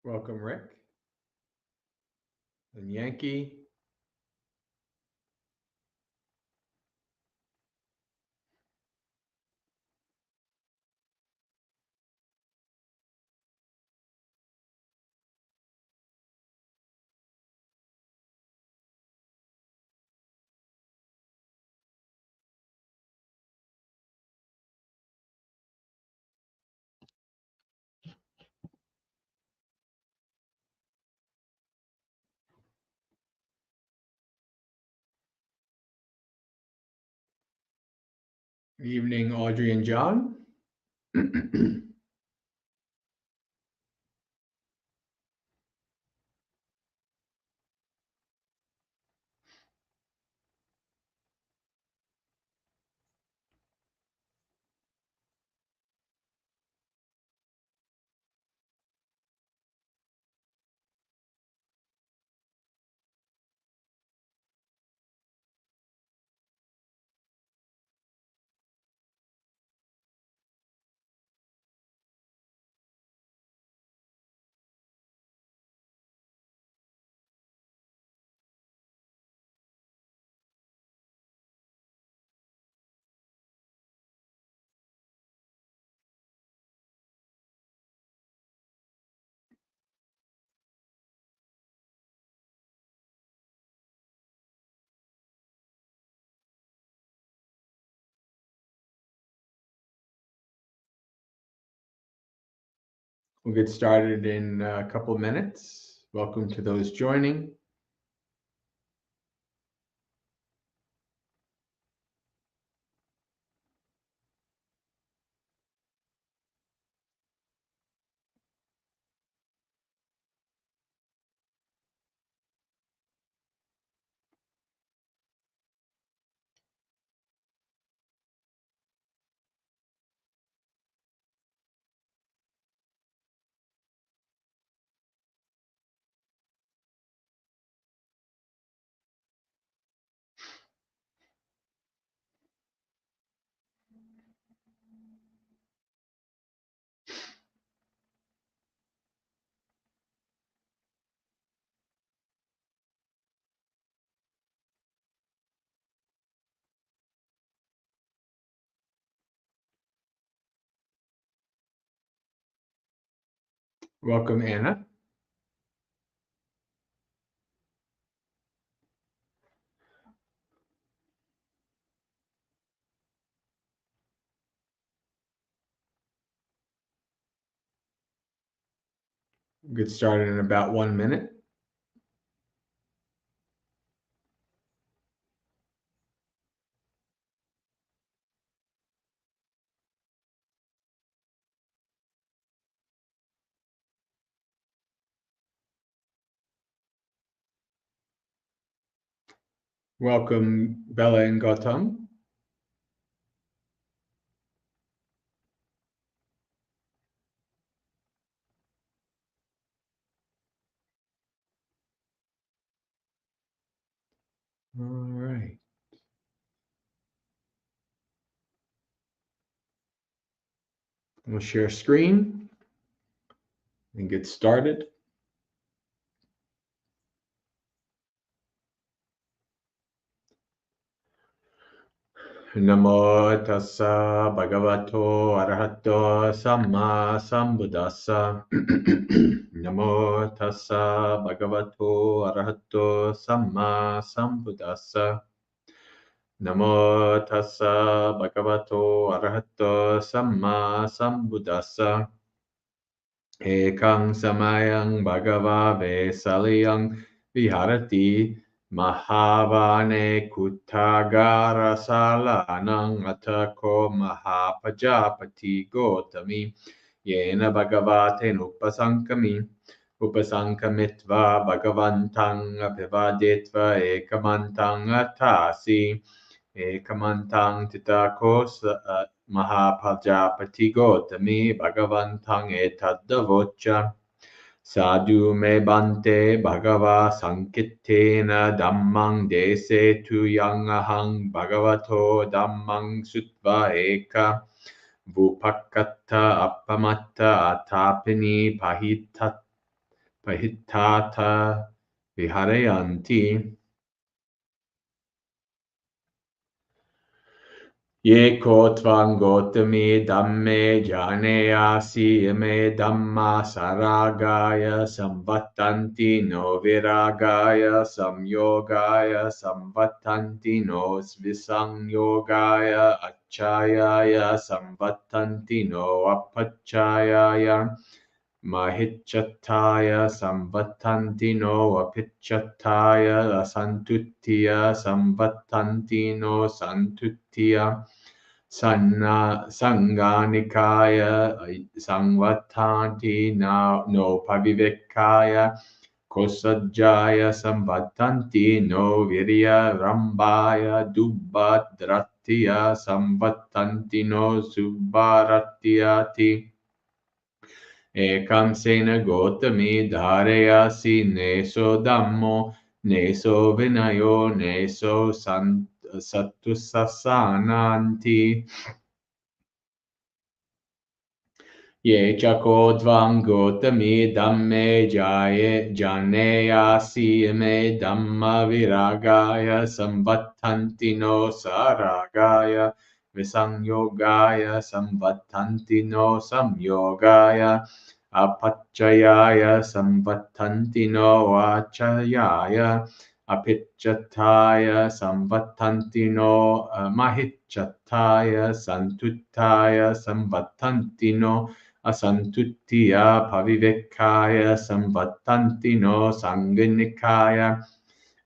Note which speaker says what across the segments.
Speaker 1: Welcome, Rick. And Yankee. Good evening, Audrey and John. We'll get started in a couple of minutes. Welcome to those joining. Welcome, Anna. We'll get started in about 1 minute. Welcome, Bella and Gautam. All right. We'll share screen and get started. Namo tassa bhagavato arahato samma sambuddhassa. Namo tassa bhagavato arahato samma sambuddhassa. Namo tassa bhagavato arahato samma sambuddhassa. Ekang samayang bhagavave saliyang viharati mahavane kuttagara salanang atako mahapajapati gotami yena bhagavate upasankamitva bhagavantang abhivadetva ekamantang atasi ekamantang titakos mahapajapati gotami bhagavantang etadavocha sadhu me bante bhagava sankitena dhammang dese tu yang ahang bhagavato dhammang sutva eka vupakata appamatta atapini pahitat pahitata viharayanti. Ye kotvam gotami dhamme janeyasi me dhamma saragaya samvattanti no viragaya samyogaya samvattanti no svisanyogaya achayaya samvattanti no apachayaya mahichataya samvattanti no apichataya asantuttiya samvattanti no santuttiya Sanganikaya Sangvatanti no Pavivekaya Kosajaya Samvatanti no Virya Rambaya Dubhadratya Samvatanti no Subharatyati Ekam Sena Gotami Dharayasi Neso Dhammo Neso Vinayo Neso Sattusasananti Ye chakodvam gotami dhamme janeyasi me dhamma viragaya samvattanti no saragaya visanyogaya samvattanti no samyogaya apachayaya samvattanti no achayaya apichataya samvattanti no mahichataya santuttaya samvattanti no asantuttiya pavivekaya samvattanti no sanganikaya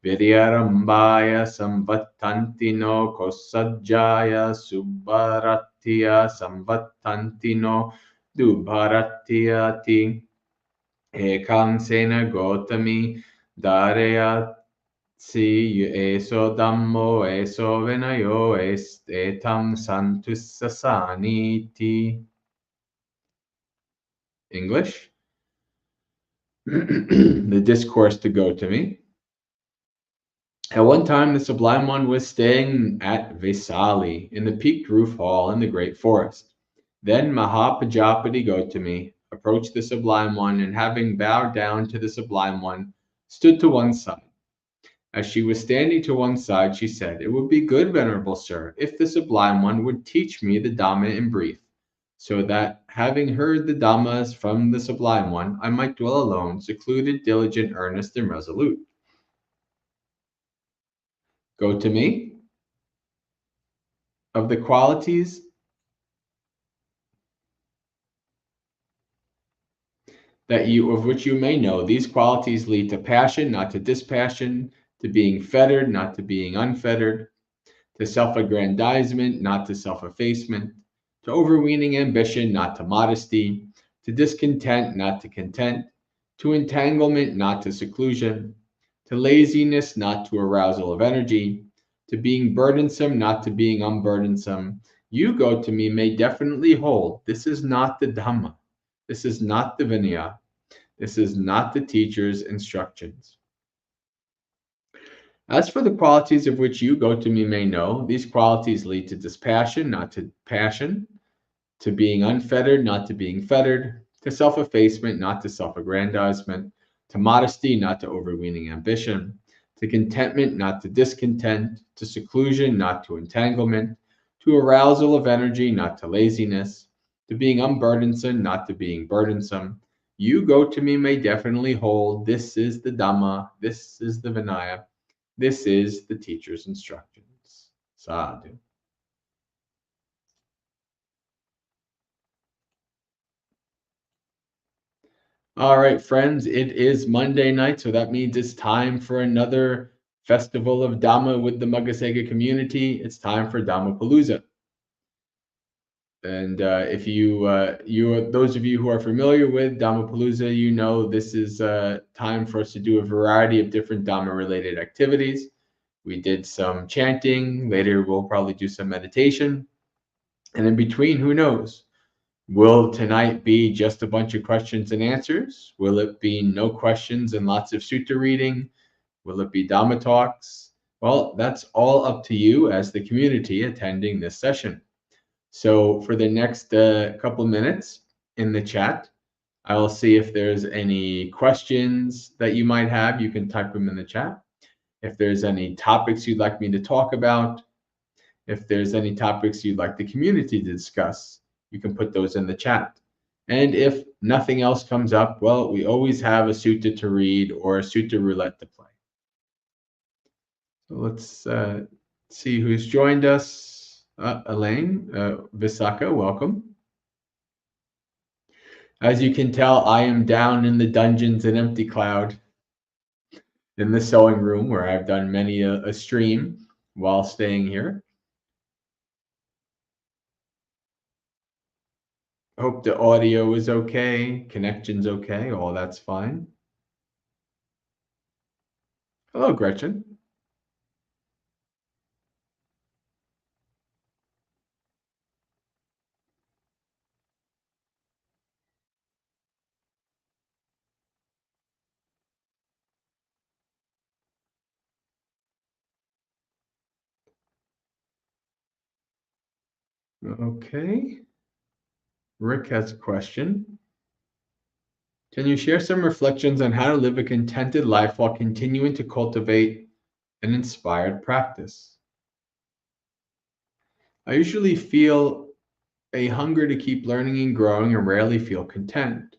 Speaker 1: viryarambaya samvattanti no kosajjaya subharatya samvattanti no dubharatyati ekam sena gotami dharayat si eso dhammo eso vinayo etam santussasaniti. English. The discourse to go to me. At one time, the Sublime One was staying at Vesali in the peaked roof hall in the great forest. Then Mahapajapati Gotami approached the Sublime One and, having bowed down to the Sublime One, stood to one side. As she was standing to one side, she said, "It would be good, Venerable Sir, if the Sublime One would teach me the Dhamma in brief, so that, having heard the Dhammas from the Sublime One, I might dwell alone, secluded, diligent, earnest, and resolute." Go to me. Of the qualities of which you may know, these qualities lead to passion, not to dispassion, to being fettered, not to being unfettered, to self-aggrandizement, not to self-effacement, to overweening ambition, not to modesty, to discontent, not to content, to entanglement, not to seclusion, to laziness, not to arousal of energy, to being burdensome, not to being unburdensome. You, go to me, may definitely hold this is not the Dhamma, this is not the Vinaya, this is not the teacher's instructions. As for the qualities of which you, go to me, may know, these qualities lead to dispassion, not to passion, to being unfettered, not to being fettered, to self-effacement, not to self-aggrandizement, to modesty, not to overweening ambition, to contentment, not to discontent, to seclusion, not to entanglement, to arousal of energy, not to laziness, to being unburdensome, not to being burdensome. You, go to me, may definitely hold this is the Dhamma, this is the Vinaya, this is the teacher's instructions. Sadhu. All right, friends, it is Monday night, so that means it's time for another festival of Dhamma with the Maggasekha community. It's time for Dhammapalooza. And if those of you who are familiar with Dhammapalooza, you know this is time for us to do a variety of different Dhamma-related activities. We did some chanting. Later, we'll probably do some meditation. And in between, who knows? Will tonight be just a bunch of questions and answers? Will it be no questions and lots of sutta reading? Will it be Dhamma talks? Well, that's all up to you as the community attending this session. So for the next couple minutes in the chat, I will see if there's any questions that you might have. You can type them in the chat. If there's any topics you'd like me to talk about, if there's any topics you'd like the community to discuss, you can put those in the chat. And if nothing else comes up, well, we always have a sutta to read or a sutta roulette to play. So let's see who's joined us. Elaine, Visakha, welcome. As you can tell, I am down in the dungeons in Empty Cloud in the sewing room where I've done many a stream while staying here. Hope the audio is okay, connection's okay, all that's fine. Hello, Gretchen. Okay. Rick has a question. Can you share some reflections on how to live a contented life while continuing to cultivate an inspired practice? I usually feel a hunger to keep learning and growing and rarely feel content.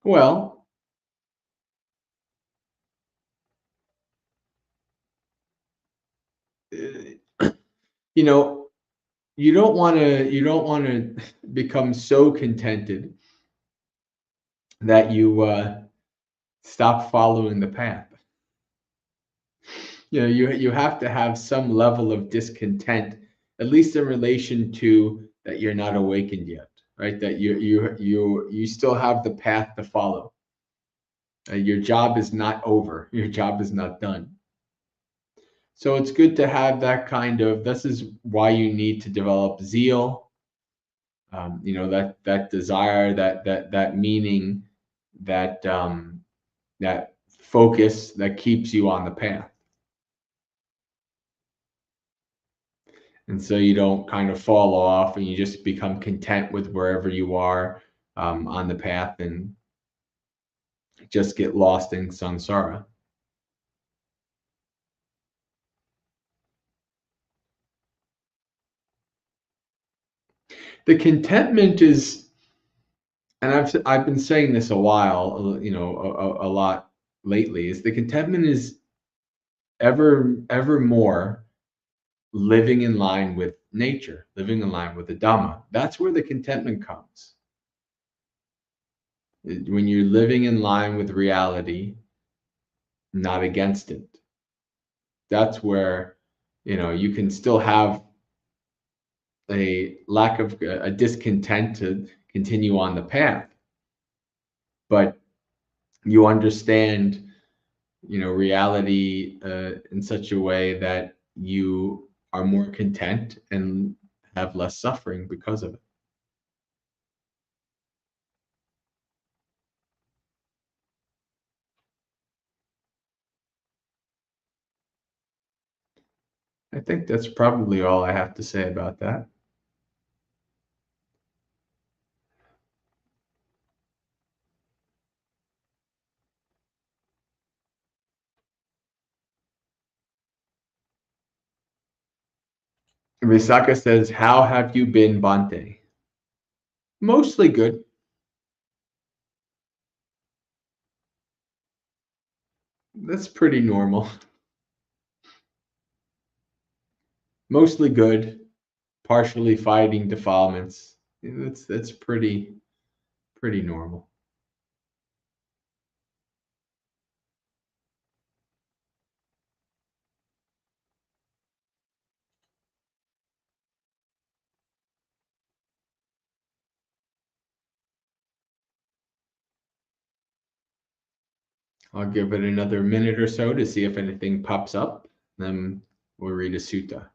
Speaker 1: Well, you know, you don't want to become so contented that you stop following the path. You have to have some level of discontent, at least in relation to that you're not awakened yet, right? That you still have the path to follow. Your job is not over. Your job is not done. So it's good to have that kind of. This is why you need to develop zeal. That desire, that meaning, that focus that keeps you on the path. And so you don't kind of fall off and you just become content with wherever you are on the path and just get lost in samsara. The contentment is, and I've been saying this a while, a lot lately, is the contentment is ever more living in line with nature, living in line with the Dhamma. That's where the contentment comes. When you're living in line with reality, not against it. That's where, you can still have a lack of a discontent to continue on the path, but you understand, reality in such a way that you are more content and have less suffering because of it. I think that's probably all I have to say about that. Visakha says, "How have you been, Bante?" Mostly good. That's pretty normal. Mostly good, partially fighting defilements. That's pretty normal. I'll give it another minute or so to see if anything pops up. Then we'll read a sutta.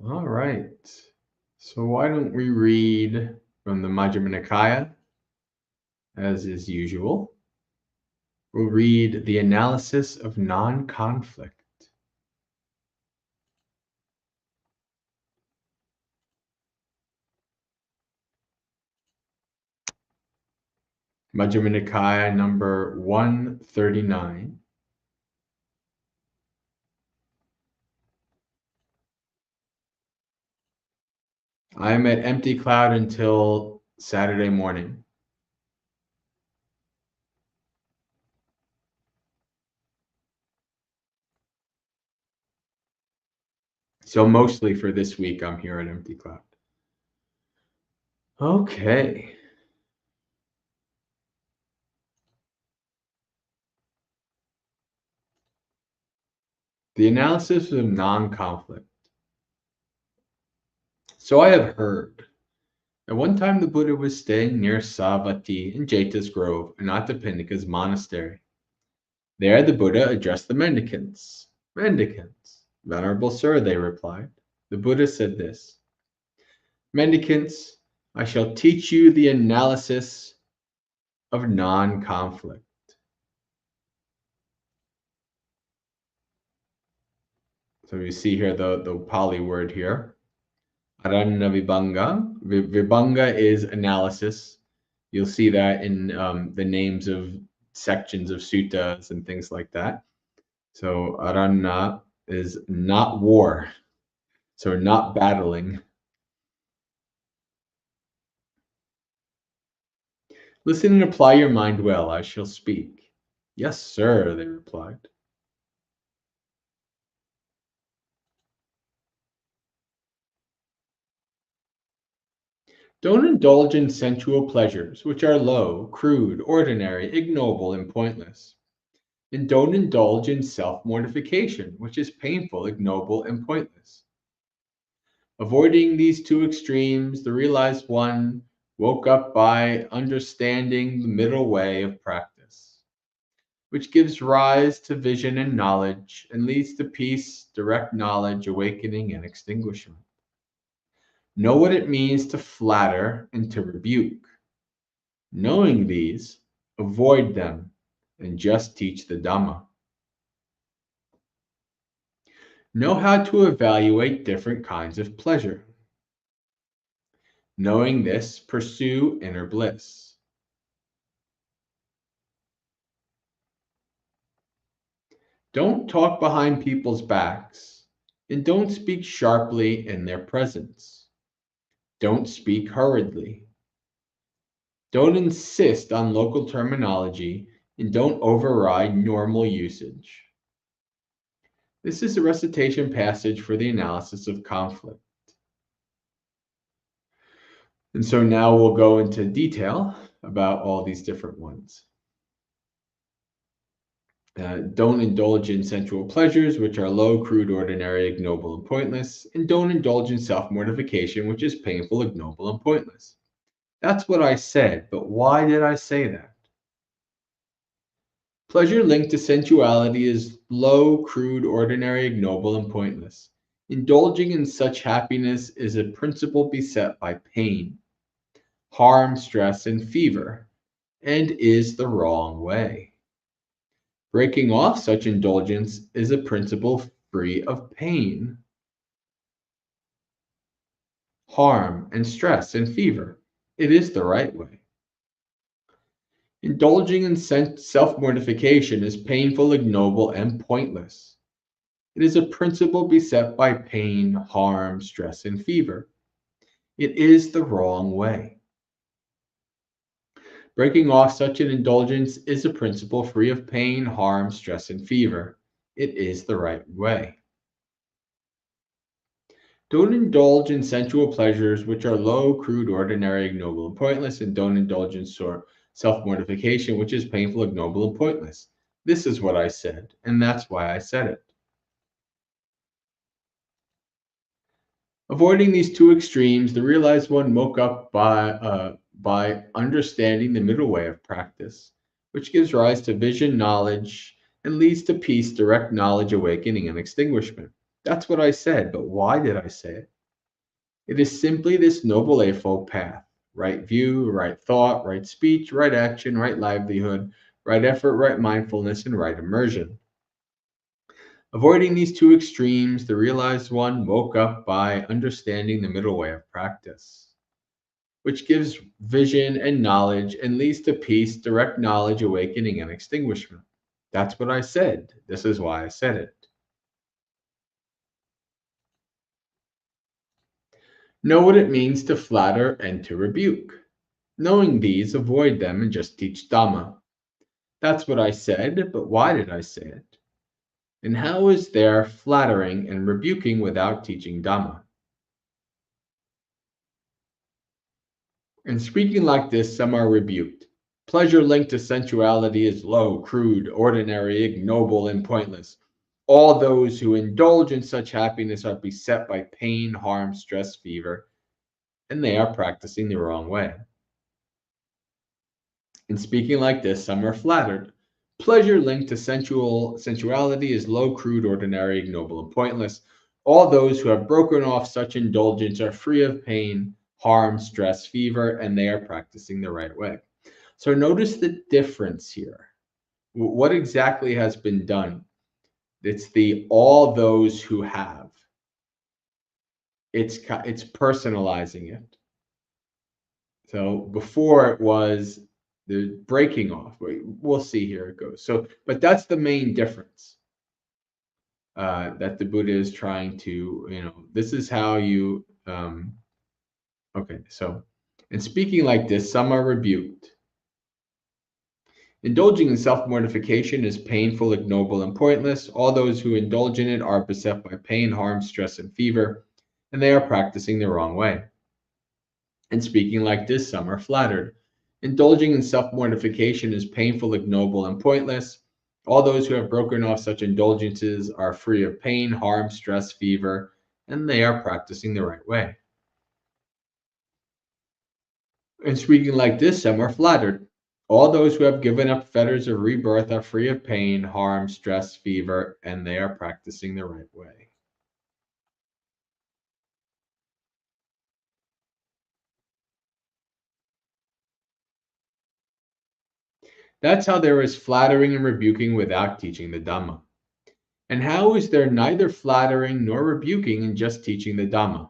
Speaker 1: All right. So why don't we read from the Majjhima Nikaya, as is usual. We'll read the analysis of non-conflict. Majjhima Nikaya number 139. I am at Empty Cloud until Saturday morning. So mostly for this week, I'm here at Empty Cloud. Okay. The analysis of non-conflict. So I have heard. At one time, the Buddha was staying near Savatthi in Jeta's Grove, Anathapindika's monastery. There, the Buddha addressed the mendicants. Mendicants, Venerable Sir, they replied. The Buddha said this: Mendicants, I shall teach you the analysis of non-conflict. So you see here the Pali word here. Aranna Vibhanga. Vibhanga is analysis. You'll see that in the names of sections of suttas and things like that. So Aranna is not war. So not battling. Listen and apply your mind well. I shall speak. Yes, sir, they replied. Don't indulge in sensual pleasures, which are low, crude, ordinary, ignoble, and pointless. And don't indulge in self-mortification, which is painful, ignoble, and pointless. Avoiding these two extremes, the realized one woke up by understanding the middle way of practice, which gives rise to vision and knowledge and leads to peace, direct knowledge, awakening, and extinguishment. Know what it means to flatter and to rebuke. Knowing these, avoid them and just teach the Dhamma. Know how to evaluate different kinds of pleasure. Knowing this, pursue inner bliss. Don't talk behind people's backs, and don't speak sharply in their presence. Don't speak hurriedly. Don't insist on local terminology, and don't override normal usage. This is a recitation passage for the analysis of conflict. And so now we'll go into detail about all these different ones. Don't indulge in sensual pleasures, which are low, crude, ordinary, ignoble, and pointless. And don't indulge in self-mortification, which is painful, ignoble, and pointless. That's what I said, but why did I say that? Pleasure linked to sensuality is low, crude, ordinary, ignoble, and pointless. Indulging in such happiness is a principle beset by pain, harm, stress, and fever, and is the wrong way. Breaking off such indulgence is a principle free of pain, harm, and stress and fever. It is the right way. Indulging in self-mortification is painful, ignoble, and pointless. It is a principle beset by pain, harm, stress, and fever. It is the wrong way. Breaking off such an indulgence is a principle free of pain, harm, stress, and fever. It is the right way. Don't indulge in sensual pleasures which are low, crude, ordinary, ignoble, and pointless, and don't indulge in self-mortification, which is painful, ignoble, and pointless. This is what I said, and that's why I said it. Avoiding these two extremes, the realized one woke up by understanding the middle way of practice, which gives rise to vision, knowledge, and leads to peace, direct knowledge, awakening, and extinguishment. That's what I said, but why did I say it? It is simply this Noble Eightfold Path: right view, right thought, right speech, right action, right livelihood, right effort, right mindfulness, and right immersion. Avoiding these two extremes, the realized one woke up by understanding the middle way of practice, which gives vision and knowledge and leads to peace, direct knowledge, awakening, and extinguishment. That's what I said. This is why I said it. Know what it means to flatter and to rebuke. Knowing these, avoid them and just teach Dhamma. That's what I said, but why did I say it? And how is there flattering and rebuking without teaching Dhamma? And speaking like this, some are rebuked. Pleasure linked to sensuality is low, crude, ordinary, ignoble, and pointless. All those who indulge in such happiness are beset by pain, harm, stress, fever, and they are practicing the wrong way. In speaking like this, some are flattered. Pleasure linked to sensuality is low, crude, ordinary, ignoble, and pointless. All those who have broken off such indulgence are free of pain, harm, stress, fever, and they are practicing the right way. So notice the difference here. What exactly has been done? It's the all those who have. It's personalizing it. So before it was the breaking off. We'll see here it goes. So, but that's the main difference that the Buddha is trying to, this is how you, okay, so, and speaking like this, some are rebuked. Indulging in self-mortification is painful, ignoble, and pointless. All those who indulge in it are beset by pain, harm, stress, and fever, and they are practicing the wrong way. And speaking like this, some are flattered. Indulging in self-mortification is painful, ignoble, and pointless. All those who have broken off such indulgences are free of pain, harm, stress, fever, and they are practicing the right way. And speaking like this, some are flattered. All those who have given up fetters of rebirth are free of pain, harm, stress, fever, and they are practicing the right way. That's how there is flattering and rebuking without teaching the Dhamma. And how is there neither flattering nor rebuking in just teaching the Dhamma?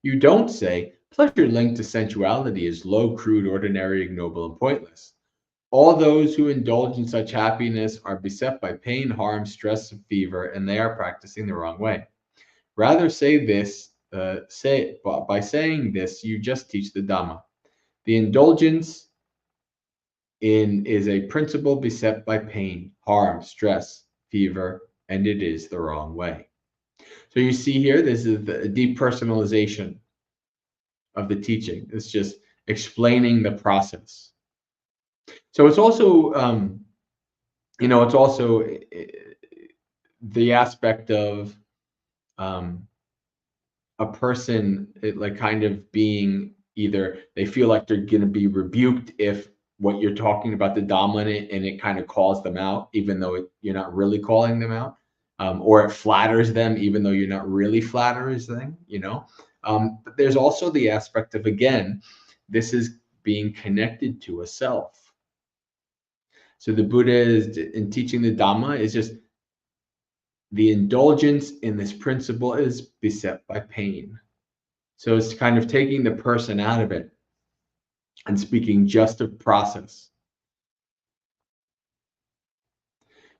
Speaker 1: You don't say, pleasure linked to sensuality is low, crude, ordinary, ignoble, and pointless. All those who indulge in such happiness are beset by pain, harm, stress, and fever, and they are practicing the wrong way. Rather say this, by saying this, you just teach the Dhamma. The indulgence in is a principle beset by pain, harm, stress, fever, and it is the wrong way. So you see here, this is the depersonalization of the teaching. It's just explaining the process. So it's also, it's also the aspect of a person like kind of being either they feel like they're going to be rebuked if what you're talking about the dominant and it kind of calls them out, even though you're not really calling them out, or it flatters them, even though you're not really flattering them. But there's also the aspect of, again, this is being connected to a self. So the Buddha is in teaching the Dhamma is just the indulgence in this principle is beset by pain. So it's kind of taking the person out of it and speaking just of process.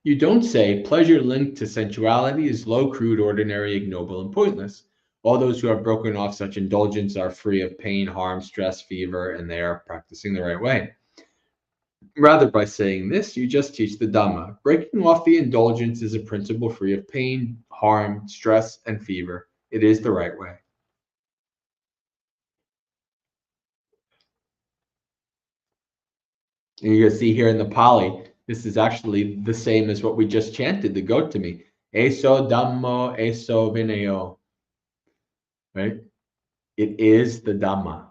Speaker 1: You don't say pleasure linked to sensuality is low, crude, ordinary, ignoble, and pointless. All those who have broken off such indulgence are free of pain, harm, stress, fever, and they are practicing the right way. Rather, by saying this, you just teach the Dhamma. Breaking off the indulgence is a principle free of pain, harm, stress, and fever. It is the right way. And you can see here in the Pali, this is actually the same as what we just chanted, the Gotami. Eso Dhammo, eso Vinayo. Right? It is the Dhamma.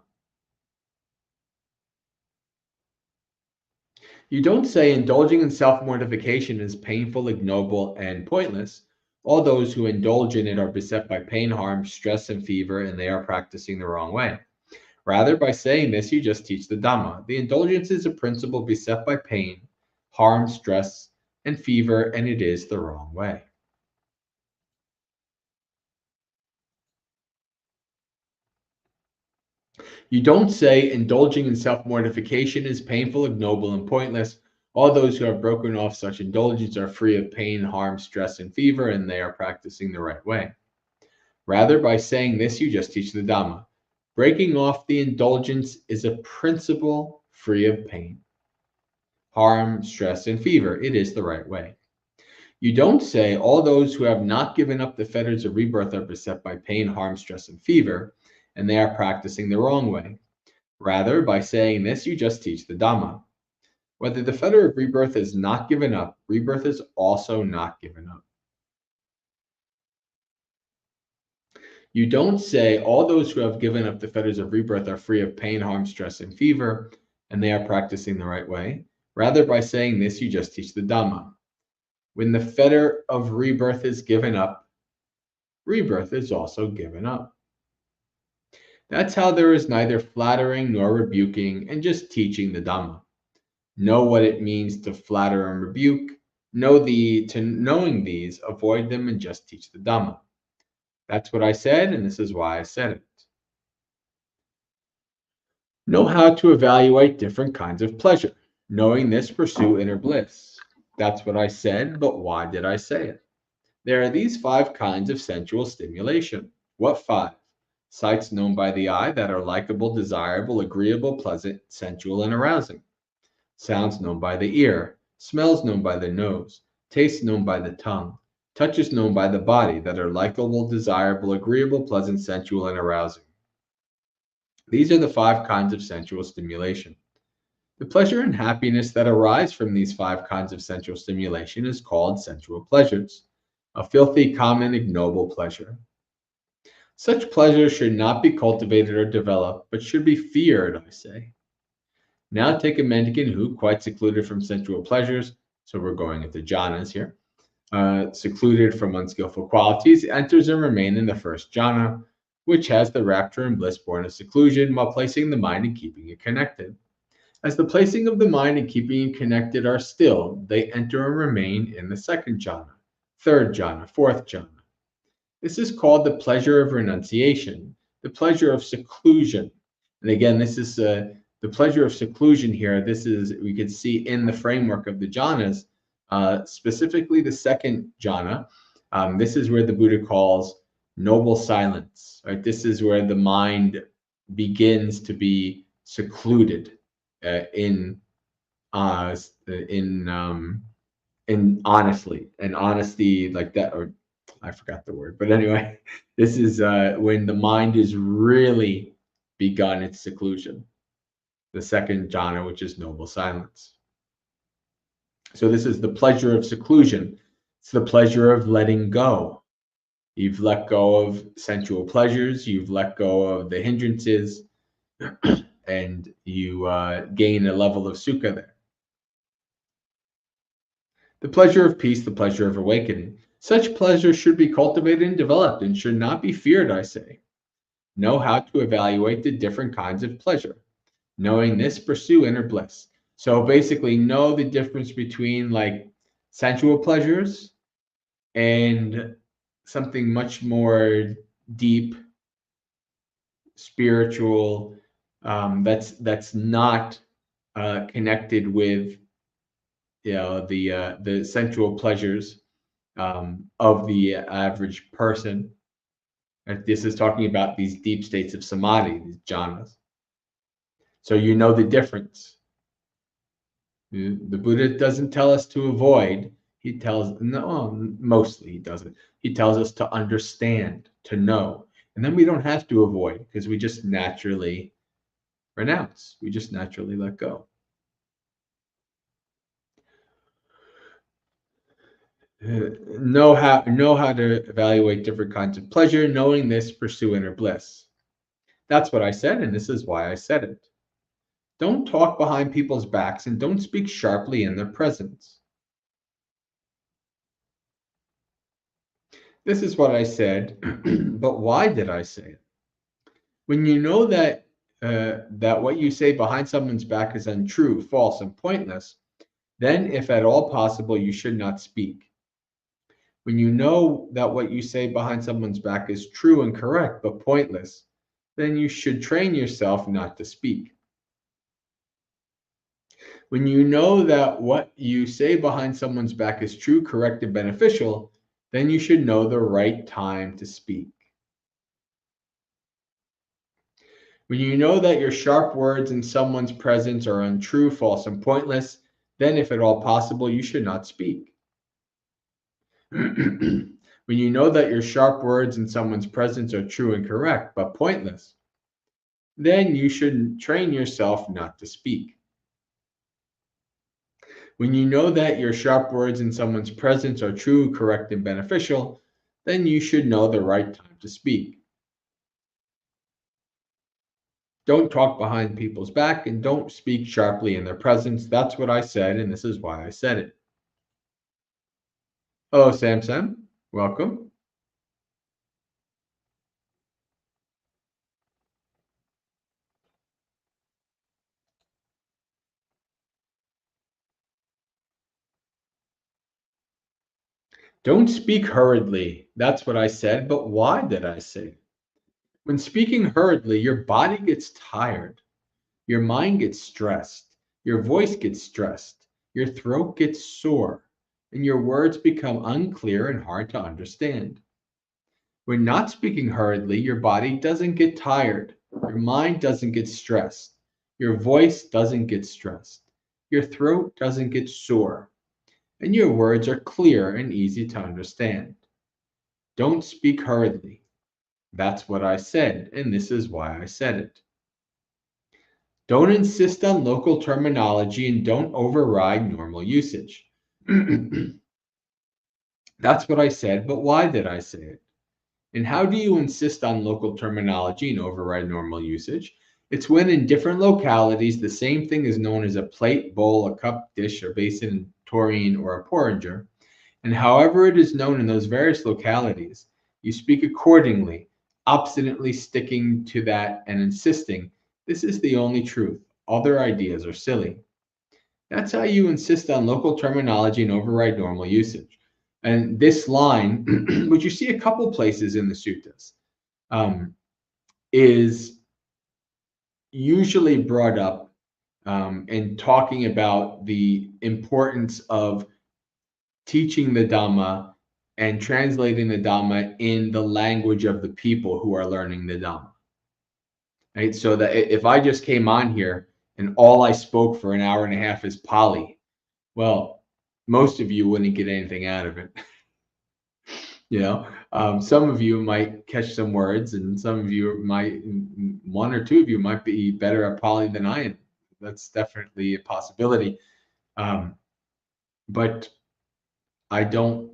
Speaker 1: You don't say indulging in self-mortification is painful, ignoble, and pointless. All those who indulge in it are beset by pain, harm, stress, and fever, and they are practicing the wrong way. Rather, by saying this, you just teach the Dhamma. The indulgence is a principle beset by pain, harm, stress, and fever, and it is the wrong way. You don't say indulging in self-mortification is painful, ignoble, and pointless. All those who have broken off such indulgence are free of pain, harm, stress, and fever, and they are practicing the right way. Rather, by saying this, you just teach the Dhamma. Breaking off the indulgence is a principle free of pain, harm, stress, and fever. It is the right way. You don't say all those who have not given up the fetters of rebirth are beset by pain, harm, stress, and fever, and they are practicing the wrong way. Rather, by saying this, you just teach the Dhamma. Whether the fetter of rebirth is not given up, rebirth is also not given up. You don't say all those who have given up the fetters of rebirth are free of pain, harm, stress, and fever, and they are practicing the right way. Rather, by saying this, you just teach the Dhamma. When the fetter of rebirth is given up, rebirth is also given up. That's how there is neither flattering nor rebuking, and just teaching the Dhamma. Know what it means to flatter and rebuke. Knowing these, avoid them and just teach the Dhamma. That's what I said, and this is why I said it. Know how to evaluate different kinds of pleasure. Knowing this, pursue inner bliss. That's what I said, but why did I say it? There are these 5 kinds of sensual stimulation. What 5? Sights known by the eye that are likable, desirable, agreeable, pleasant, sensual, and arousing. Sounds known by the ear. Smells known by the nose. Tastes known by the tongue. Touches known by the body that are likable, desirable, agreeable, pleasant, sensual, and arousing. These are the 5 kinds of sensual stimulation. The pleasure and happiness that arise from these 5 kinds of sensual stimulation is called sensual pleasures, a filthy, common, ignoble pleasure. Such pleasures should not be cultivated or developed, but should be feared, I say. Now take a mendicant who, quite secluded from sensual pleasures, so we're going into jhanas here, secluded from unskillful qualities, enters and remains in the first jhana, which has the rapture and bliss born of seclusion, while placing the mind and keeping it connected. As the placing of the mind and keeping it connected are still, they enter and remain in the second jhana, third jhana, fourth jhana. This is called the pleasure of renunciation, the pleasure of seclusion. And again, this is the pleasure of seclusion here. This is, we can see in the framework of the jhanas, specifically the second jhana. This is where the Buddha calls noble silence. Right? This is where the mind begins to be secluded in honestly, and honesty like that, or I forgot the word, but anyway, this is when the mind is really begun its seclusion, the second jhana, which is noble silence. So this is the pleasure of seclusion. It's the pleasure of letting go. You've let go of sensual pleasures, you've let go of the hindrances, and you gain a level of sukha there. The pleasure of peace, the pleasure of awakening. Such pleasure should be cultivated and developed and should not be feared, I say. Know how to evaluate the different kinds of pleasure. Knowing this, pursue inner bliss. So basically, know the difference between like sensual pleasures and something much more deep, spiritual, that's not connected with the sensual pleasures of the average person. And this is talking about these deep states of samadhi, these jhanas. So you know the difference. The Buddha doesn't tell us to avoid. He tells, no, mostly he doesn't. He tells us to understand, to know. And then we don't have to avoid because we just naturally renounce. We just naturally let go. Know how to evaluate different kinds of pleasure. Knowing this, pursue inner bliss. That's what I said, and this is why I said it. Don't talk behind people's backs and don't speak sharply in their presence. This is what I said, but why did I say it? When you know that that what you say behind someone's back is untrue, false, and pointless, then, if at all possible, you should not speak. When you know that what you say behind someone's back is true and correct, but pointless, then you should train yourself not to speak. When you know that what you say behind someone's back is true, correct, and beneficial, then you should know the right time to speak. When you know that your sharp words in someone's presence are untrue, false, and pointless, then, if at all possible, you should not speak. When you know that your sharp words in someone's presence are true and correct, but pointless, then you should train yourself not to speak. When you know that your sharp words in someone's presence are true, correct, and beneficial, then you should know the right time to speak. Don't talk behind people's back and don't speak sharply in their presence. That's what I said, and this is why I said it. Hello, Sam. Welcome. Don't speak hurriedly. That's what I said, but why did I say it? When speaking hurriedly, your body gets tired, your mind gets stressed, your voice gets stressed, your throat gets sore, and your words become unclear and hard to understand. When not speaking hurriedly, your body doesn't get tired, your mind doesn't get stressed, your voice doesn't get stressed, your throat doesn't get sore, and your words are clear and easy to understand. Don't speak hurriedly. That's what I said, and this is why I said it. Don't insist on local terminology and don't override normal usage. That's what I said, but why did I say it? And how do you insist on local terminology and override normal usage? It's when in different localities the same thing is known as a plate, bowl, a cup, dish, a basin, tureen, or a porringer. And however it is known in those various localities, you speak accordingly, obstinately sticking to that and insisting, this is the only truth. Other ideas are silly. That's how you insist on local terminology and override normal usage. And this line, which you see a couple places in the suttas, is usually brought up in talking about the importance of teaching the Dhamma and translating the Dhamma in the language of the people who are learning the Dhamma. Right? So that if I just came on here and all I spoke for an hour and a half is Pali, well, most of you wouldn't get anything out of it. Some of you might catch some words, and some of you might, one or two of you might be better at Pali than I am. That's definitely a possibility. But I don't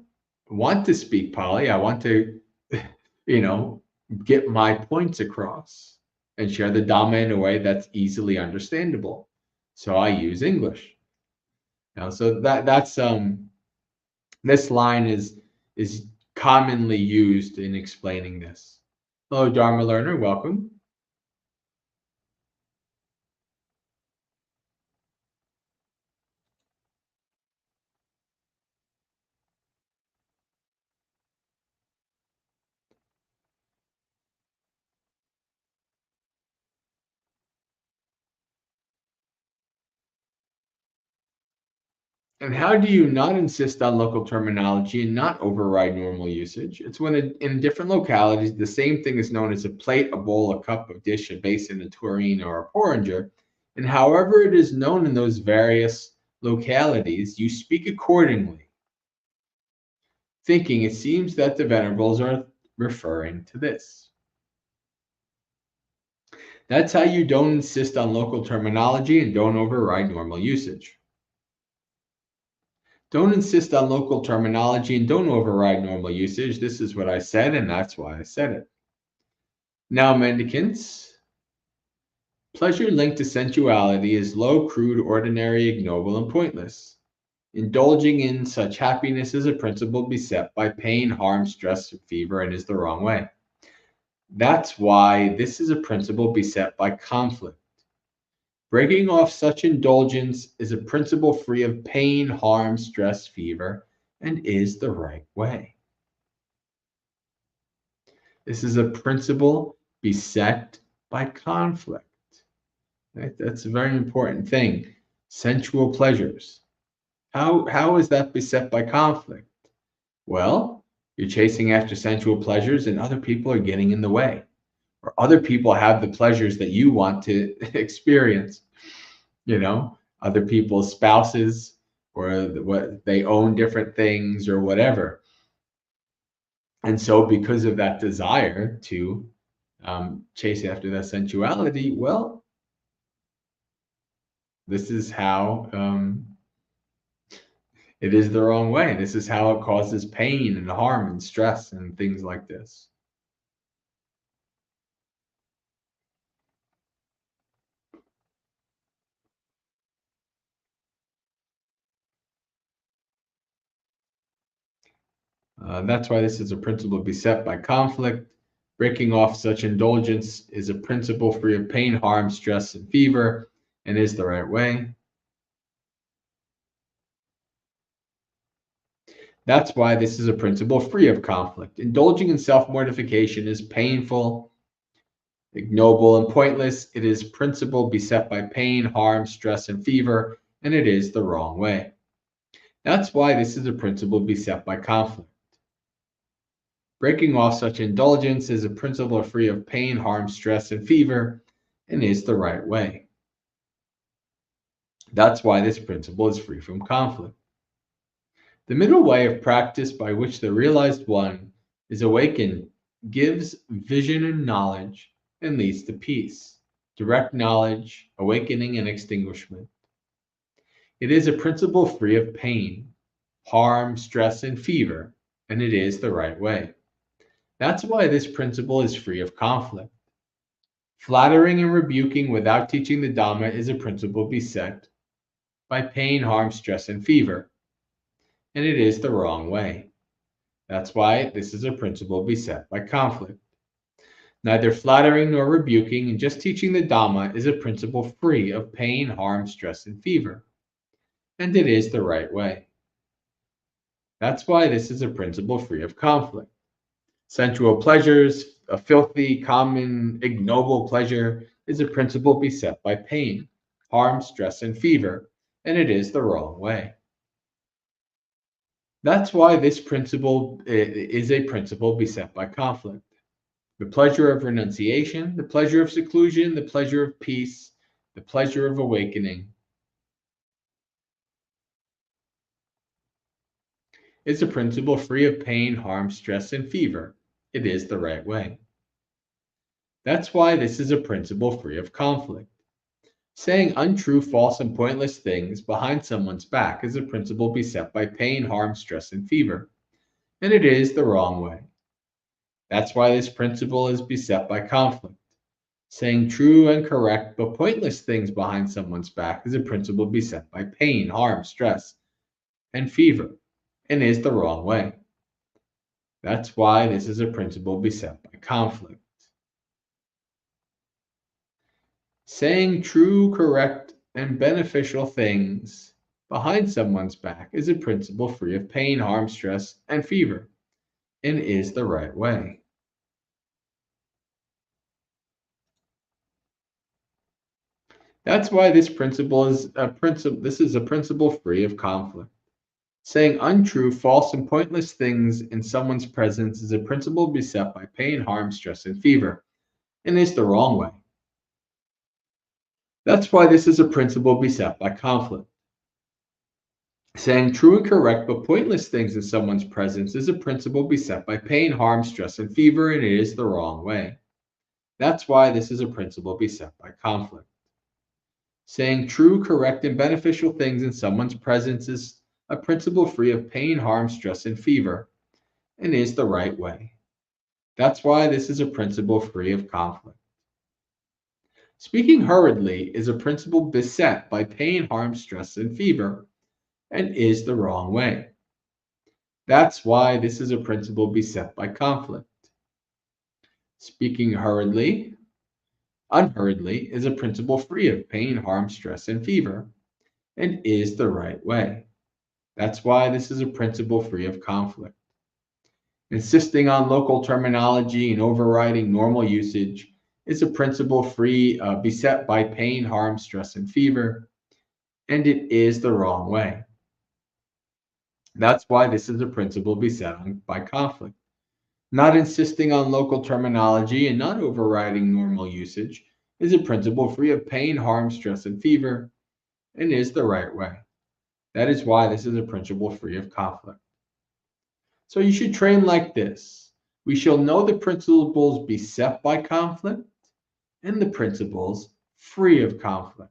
Speaker 1: want to speak Pali. I want to, get my points across and share the Dhamma in a way that's easily understandable. So I use English. So that's this line is commonly used in explaining this. Hello, Dharma learner, welcome. And how do you not insist on local terminology and not override normal usage? It's when in different localities, the same thing is known as a plate, a bowl, a cup, a dish, a basin, a tureen, or a porringer. And however it is known in those various localities, you speak accordingly, thinking it seems that the venerables are referring to this. That's how you don't insist on local terminology and don't override normal usage. Don't insist on local terminology and don't override normal usage. This is what I said, and that's why I said it. Now, Mendicants, pleasure linked to sensuality is low, crude, ordinary, ignoble, and pointless. Indulging in such happiness is a principle beset by pain, harm, stress, fever, and is the wrong way. That's why this is a principle beset by conflict. Breaking off such indulgence is a principle free of pain, harm, stress, fever, and is the right way. This is a principle beset by conflict. Right? That's a very important thing. Sensual pleasures. How is that beset by conflict? Well, you're chasing after sensual pleasures and other people are getting in the way. Or other people have the pleasures that you want to experience. Other people's spouses, or what they own different things or whatever. And so because of that desire to chase after that sensuality, well, this is how it is the wrong way. This is how it causes pain and harm and stress and things like this. That's why this is a principle beset by conflict. Breaking off such indulgence is a principle free of pain, harm, stress, and fever, and is the right way. That's why this is a principle free of conflict. Indulging in self-mortification is painful, ignoble, and pointless. It is principle beset by pain, harm, stress, and fever, and it is the wrong way. That's why this is a principle beset by conflict. Breaking off such indulgence is a principle free of pain, harm, stress, and fever, and is the right way. That's why this principle is free from conflict. The middle way of practice by which the realized one is awakened gives vision and knowledge and leads to peace, direct knowledge, awakening, and extinguishment. It is a principle free of pain, harm, stress, and fever, and it is the right way. That's why this principle is free of conflict. Flattering and rebuking without teaching the Dhamma is a principle beset by pain, harm, stress, and fever, and it is the wrong way. That's why this is a principle beset by conflict. Neither flattering nor rebuking and just teaching the Dhamma is a principle free of pain, harm, stress, and fever, and it is the right way. That's why this is a principle free of conflict. Sensual pleasures, a filthy, common, ignoble pleasure, is a principle beset by pain, harm, stress, and fever, and it is the wrong way. That's why this principle is a principle beset by conflict. The pleasure of renunciation, the pleasure of seclusion, the pleasure of peace, the pleasure of awakening is a principle free of pain, harm, stress, and fever. It is the right way. That's why this is a principle free of conflict. Saying untrue, false, and pointless things behind someone's back is a principle beset by pain, harm, stress, and fever, and it is the wrong way. That's why this principle is beset by conflict. Saying true and correct but pointless things behind someone's back is a principle beset by pain, harm, stress, and fever, and is the wrong way. That's why this is a principle beset by conflict. Saying true, correct, and beneficial things behind someone's back is a principle free of pain, harm, stress, and fever, and is the right way. That's why this principle is a principle. This is a principle free of conflict. Saying untrue, false, and pointless things in someone's presence is a principle beset by pain, harm, stress, and fever, and is the wrong way. That's why this is a principle beset by conflict. Saying true and correct but pointless things in someone's presence is a principle beset by pain, harm, stress, and fever, and it is the wrong way. That's why this is a principle beset by conflict. Saying true, correct, and beneficial things in someone's presence is a principle free of pain, harm, stress, and fever, and is the right way. That's why this is a principle free of conflict. Speaking hurriedly is a principle beset by pain, harm, stress, and fever, and is the wrong way. That's why this is a principle beset by conflict. Speaking hurriedly, unhurriedly, is a principle free of pain, harm, stress, and fever, and is the right way. That's why this is a principle free of conflict. Insisting on local terminology and overriding normal usage is a principle beset by pain, harm, stress, and fever, and it is the wrong way. That's why this is a principle beset by conflict. Not insisting on local terminology and not overriding normal usage is a principle free of pain, harm, stress, and fever, and is the right way. That is why this is a principle free of conflict. So you should train like this. We shall know the principles beset by conflict and the principles free of conflict.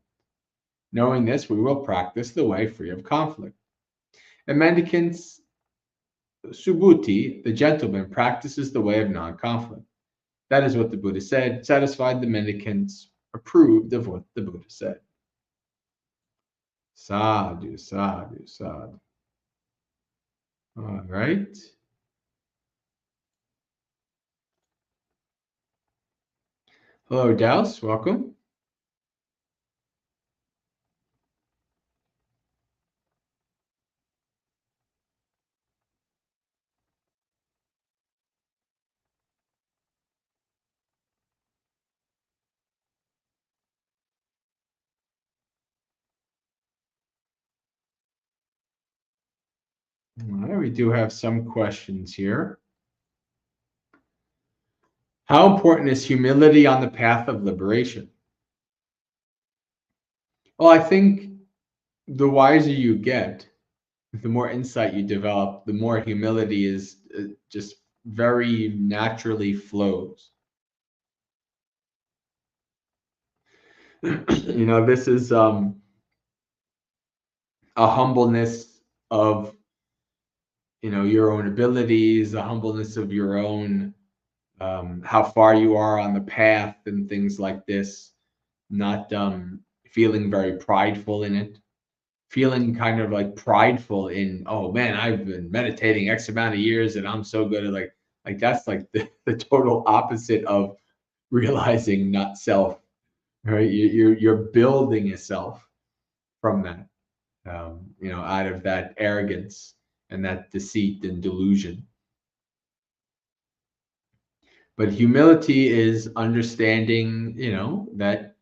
Speaker 1: Knowing this, we will practice the way free of conflict. And Mendicants, Subhuti, the gentleman, practices the way of non-conflict. That is what the Buddha said. Satisfied, the Mendicants approved of what the Buddha said. Sadhu, sadhu, sadhu. All right. Hello, Douse. Welcome. All right, we do have some questions here. How important is humility on the path of liberation? Well, I think the wiser you get, the more insight you develop, the more humility is just very naturally flows. This is a humbleness of your own abilities, a humbleness of your own how far you are on the path and things like this, not feeling very prideful in it, feeling kind of like prideful in, oh man, I've been meditating X amount of years and I'm so good at like that's like the total opposite of realizing not self, right? You're building a self from that, out of that arrogance and that deceit and delusion. But humility is understanding, that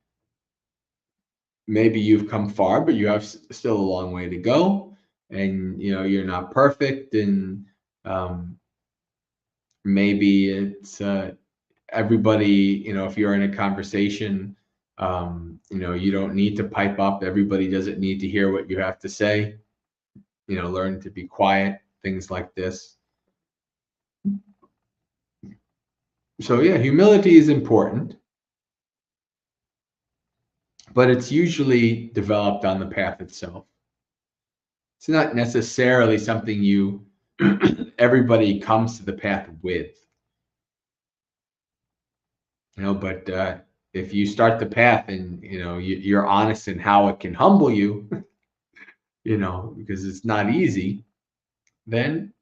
Speaker 1: maybe you've come far, but you have still a long way to go, and you're not perfect, and maybe it's everybody. If you're in a conversation, you don't need to pipe up. Everybody doesn't need to hear what you have to say. Learn to be quiet. Things like this. So yeah, humility is important, but it's usually developed on the path itself. It's not necessarily something everybody comes to the path with. But if you start the path and you're honest in how it can humble you, because it's not easy, then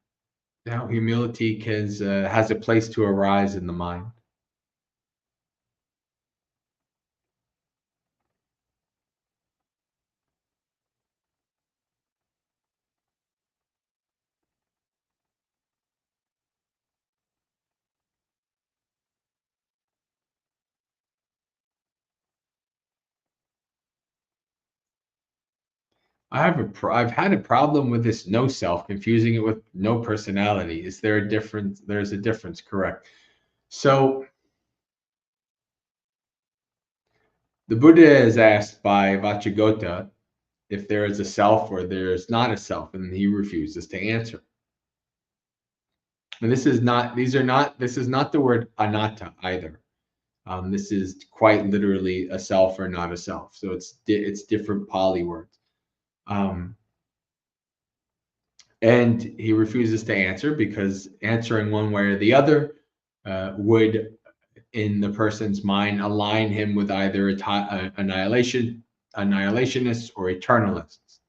Speaker 1: humility has a place to arise in the mind. I've had a problem with this no self, confusing it with no personality. Is there a difference? There's a difference, correct? So the Buddha is asked by Vacchagotta if there is a self or there is not a self, and he refuses to answer. And this is not the word anatta either. This is quite literally a self or not a self. So it's different Pali words. And he refuses to answer because answering one way or the other would, in the person's mind, align him with either annihilationists or eternalists.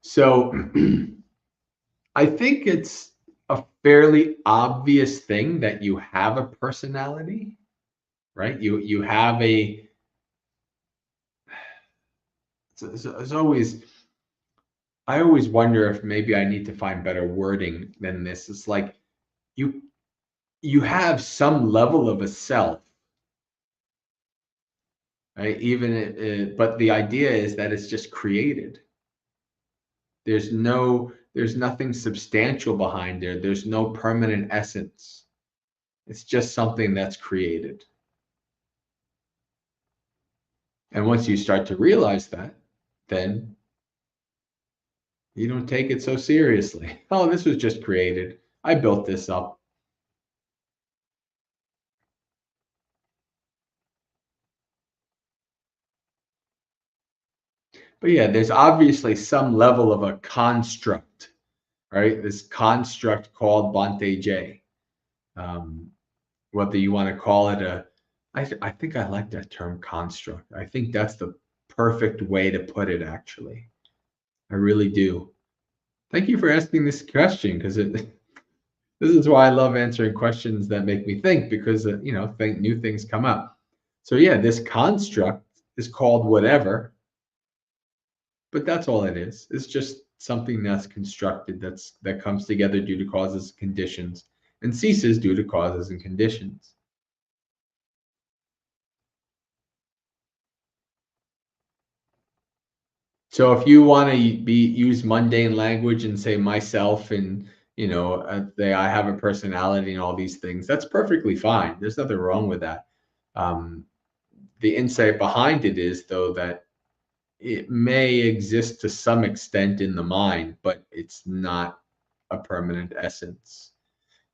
Speaker 1: So I think it's a fairly obvious thing that you have a personality, right? You have a. It's always. I always wonder if maybe I need to find better wording than this. It's like you you have some level of a self, right? But the idea is that it's just created. There's nothing substantial behind there. There's no permanent essence. It's just something that's created. And once you start to realize that, then you don't take it so seriously. Oh, this was just created. I built this up. But yeah, there's obviously some level of a construct, right? This construct called Bante J. Um, Whether you want to call it I think I like that term construct. I think that's the perfect way to put it, actually. I really do. Thank you for asking this question because this is why I love answering questions that make me think because, think new things come up. So, yeah, this construct is called whatever, but that's all it is. It's just something that's constructed that comes together due to causes and conditions and ceases due to causes and conditions. So if you want to use mundane language and say myself and say I have a personality and all these things, that's perfectly fine. There's nothing wrong with that. Um, the insight behind it is though that it may exist to some extent in the mind, but it's not a permanent essence.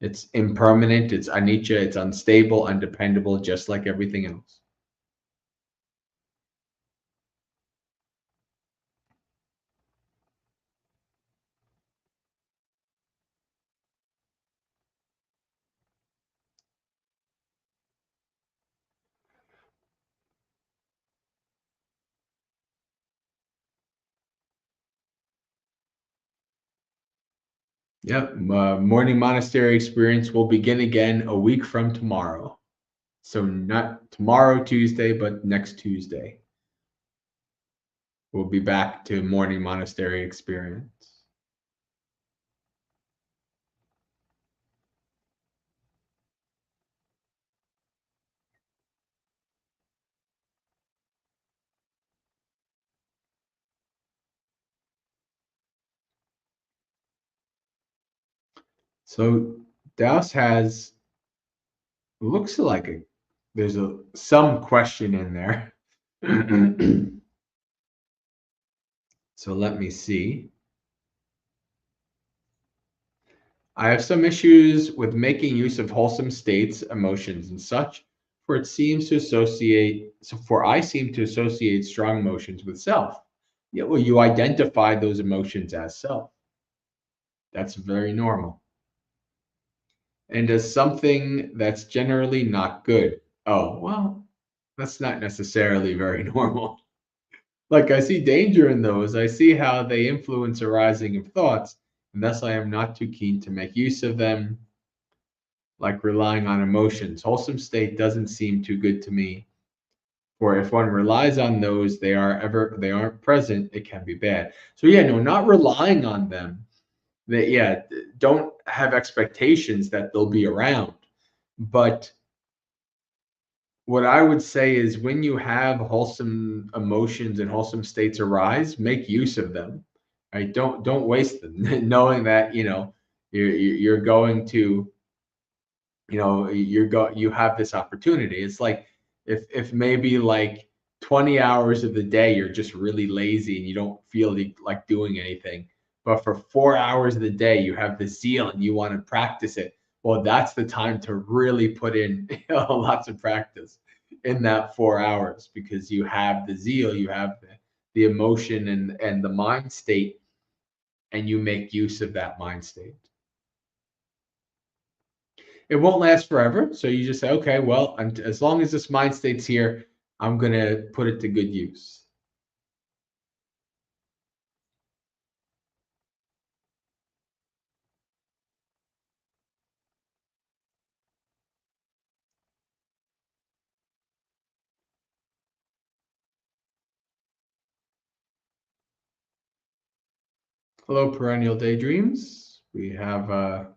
Speaker 1: It's impermanent, it's anicca, it's unstable, undependable, just like everything else. Yep. Morning monastery experience will begin again a week from tomorrow. So not tomorrow, Tuesday, but next Tuesday. We'll be back to morning monastery experience. So Daos has looks like there's some question in there. So let me see. I have some issues with making use of wholesome states, emotions, and such, for I seem to associate strong emotions with self. Yeah, well, you identify those emotions as self. That's very normal. And as something that's generally not good. Oh, well, that's not necessarily very normal. Like I see danger in those. I see how they influence arising of thoughts, and thus I am not too keen to make use of them, like relying on emotions. Wholesome state doesn't seem too good to me. For if one relies on those, they aren't present, it can be bad. So yeah, no, not relying on them. That yeah, don't have expectations that they'll be around. But what I would say is when you have wholesome emotions and wholesome states arise, make use of them. Right? Don't waste them, knowing that you're going to you have this opportunity. It's like if maybe like 20 hours of the day you're just really lazy and you don't feel like doing anything, but for 4 hours of the day you have the zeal and you want to practice it. Well, that's the time to really put in lots of practice in that 4 hours because you have the zeal, you have the emotion and the mind state, and you make use of that mind state. It won't last forever. So you just say, okay, well, as long as this mind state's here, I'm going to put it to good use. Hello, Perennial Daydreams. We have a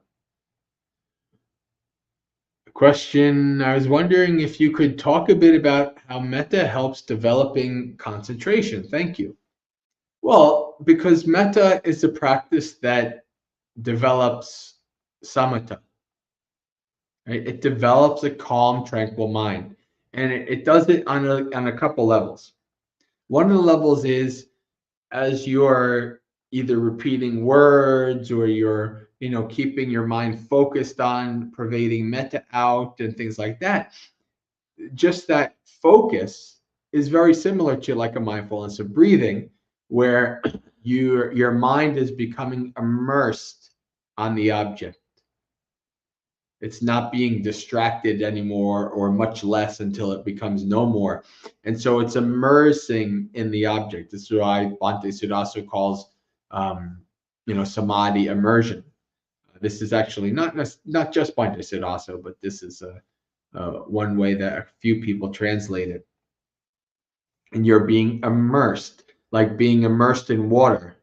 Speaker 1: question. I was wondering if you could talk a bit about how metta helps developing concentration. Thank you. Well, because metta is a practice that develops samatha, right? It develops a calm, tranquil mind. And it does it on a couple levels. One of the levels is as you're either repeating words or you're keeping your mind focused on pervading metta out and things like that, just that focus is very similar to like a mindfulness of breathing, where your mind is becoming immersed on the object. It's not being distracted anymore, or much less until it becomes no more. And so it's immersing in the object. This is why Bhante Sudaso calls samadhi immersion. This is actually not just Bhante Sudaso, but this is one way that a few people translate it. And you're being immersed, like being immersed in water,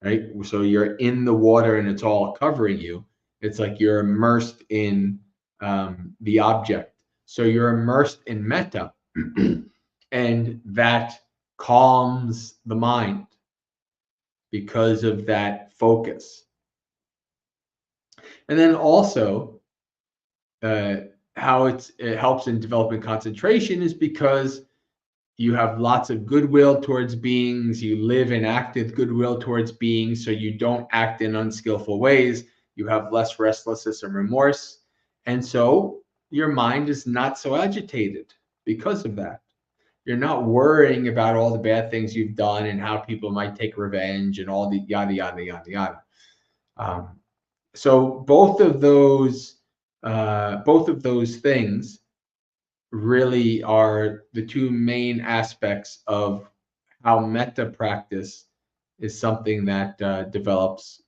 Speaker 1: right? So you're in the water and it's all covering you. It's like you're immersed in the object. So you're immersed in metta, and that calms the mind because of that focus. And then also, how it helps in developing concentration is because you have lots of goodwill towards beings. You live and act with goodwill towards beings, so you don't act in unskillful ways. You have less restlessness and remorse. And so your mind is not so agitated because of that. You're not worrying about all the bad things you've done and how people might take revenge and all the yada, yada, yada, yada. So both of those things really are the two main aspects of how metta practice is something that develops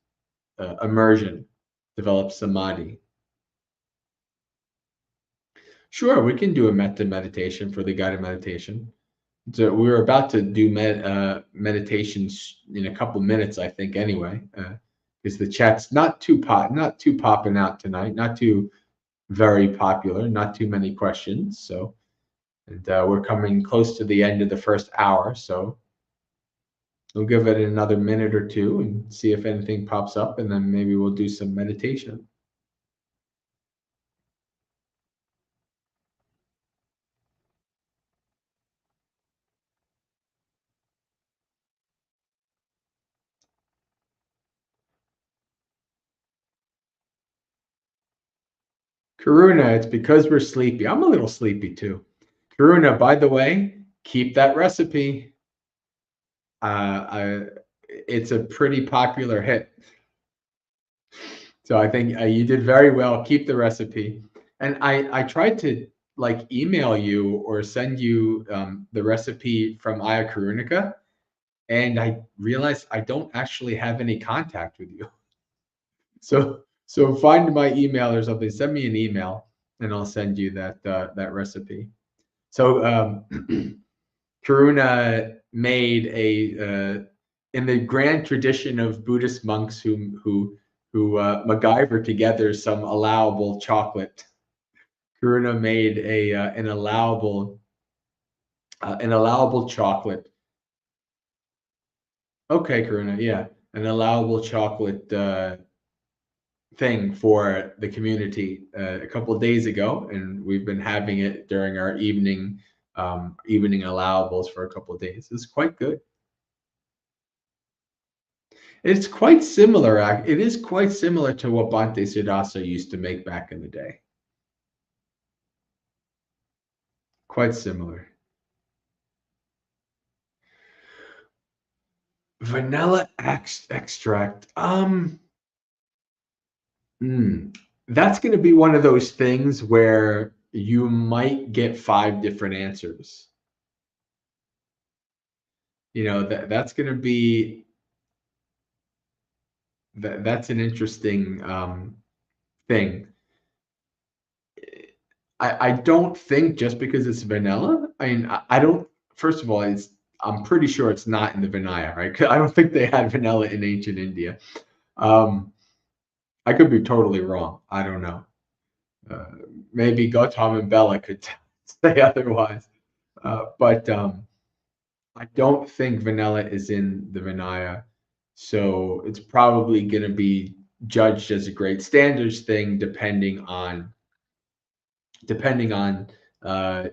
Speaker 1: immersion, develops samadhi. Sure, we can do a metta meditation for the guided meditation. So we're about to do meditations in a couple minutes, I think. Anyway, because the chat's not too popping out tonight, not too very popular, not too many questions. So, and we're coming close to the end of the first hour, so we'll give it another minute or two and see if anything pops up, and then maybe we'll do some meditation. Karuna, it's because we're sleepy. I'm a little sleepy too. Karuna, by the way, keep that recipe. It's a pretty popular hit. So I think you did very well. Keep the recipe. And I tried to like email you or send you the recipe from Aya Karunika, and I realized I don't actually have any contact with you. So find my email or something. Send me an email, and I'll send you that recipe. So Karuna made a in the grand tradition of Buddhist monks who MacGyver together some allowable chocolate. Karuna made an allowable chocolate. Okay, Karuna, yeah, an allowable chocolate thing for the community a couple of days ago, and we've been having it during our evening allowables for a couple of days. It's quite good. It's quite similar. It is quite similar to what Bhante Siddhasa used to make back in the day. Quite similar. Vanilla extract. That's going to be one of those things where you might get 5 different answers. That's going to be that's an interesting thing. I don't think just because it's vanilla. I mean, I don't. First of all, I'm pretty sure it's not in the Vinaya, right? 'Cause I don't think they had vanilla in ancient India. I could be totally wrong. I don't know. Uh, Maybe Gautam and Bella could say otherwise. But I don't think vanilla is in the Vinaya. So it's probably going to be judged as a great standards thing, depending on uh,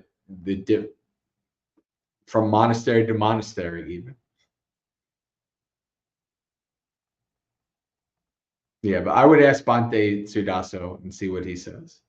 Speaker 1: from monastery to monastery, even. Yeah, but I would ask Bhante Sudaso and see what he says.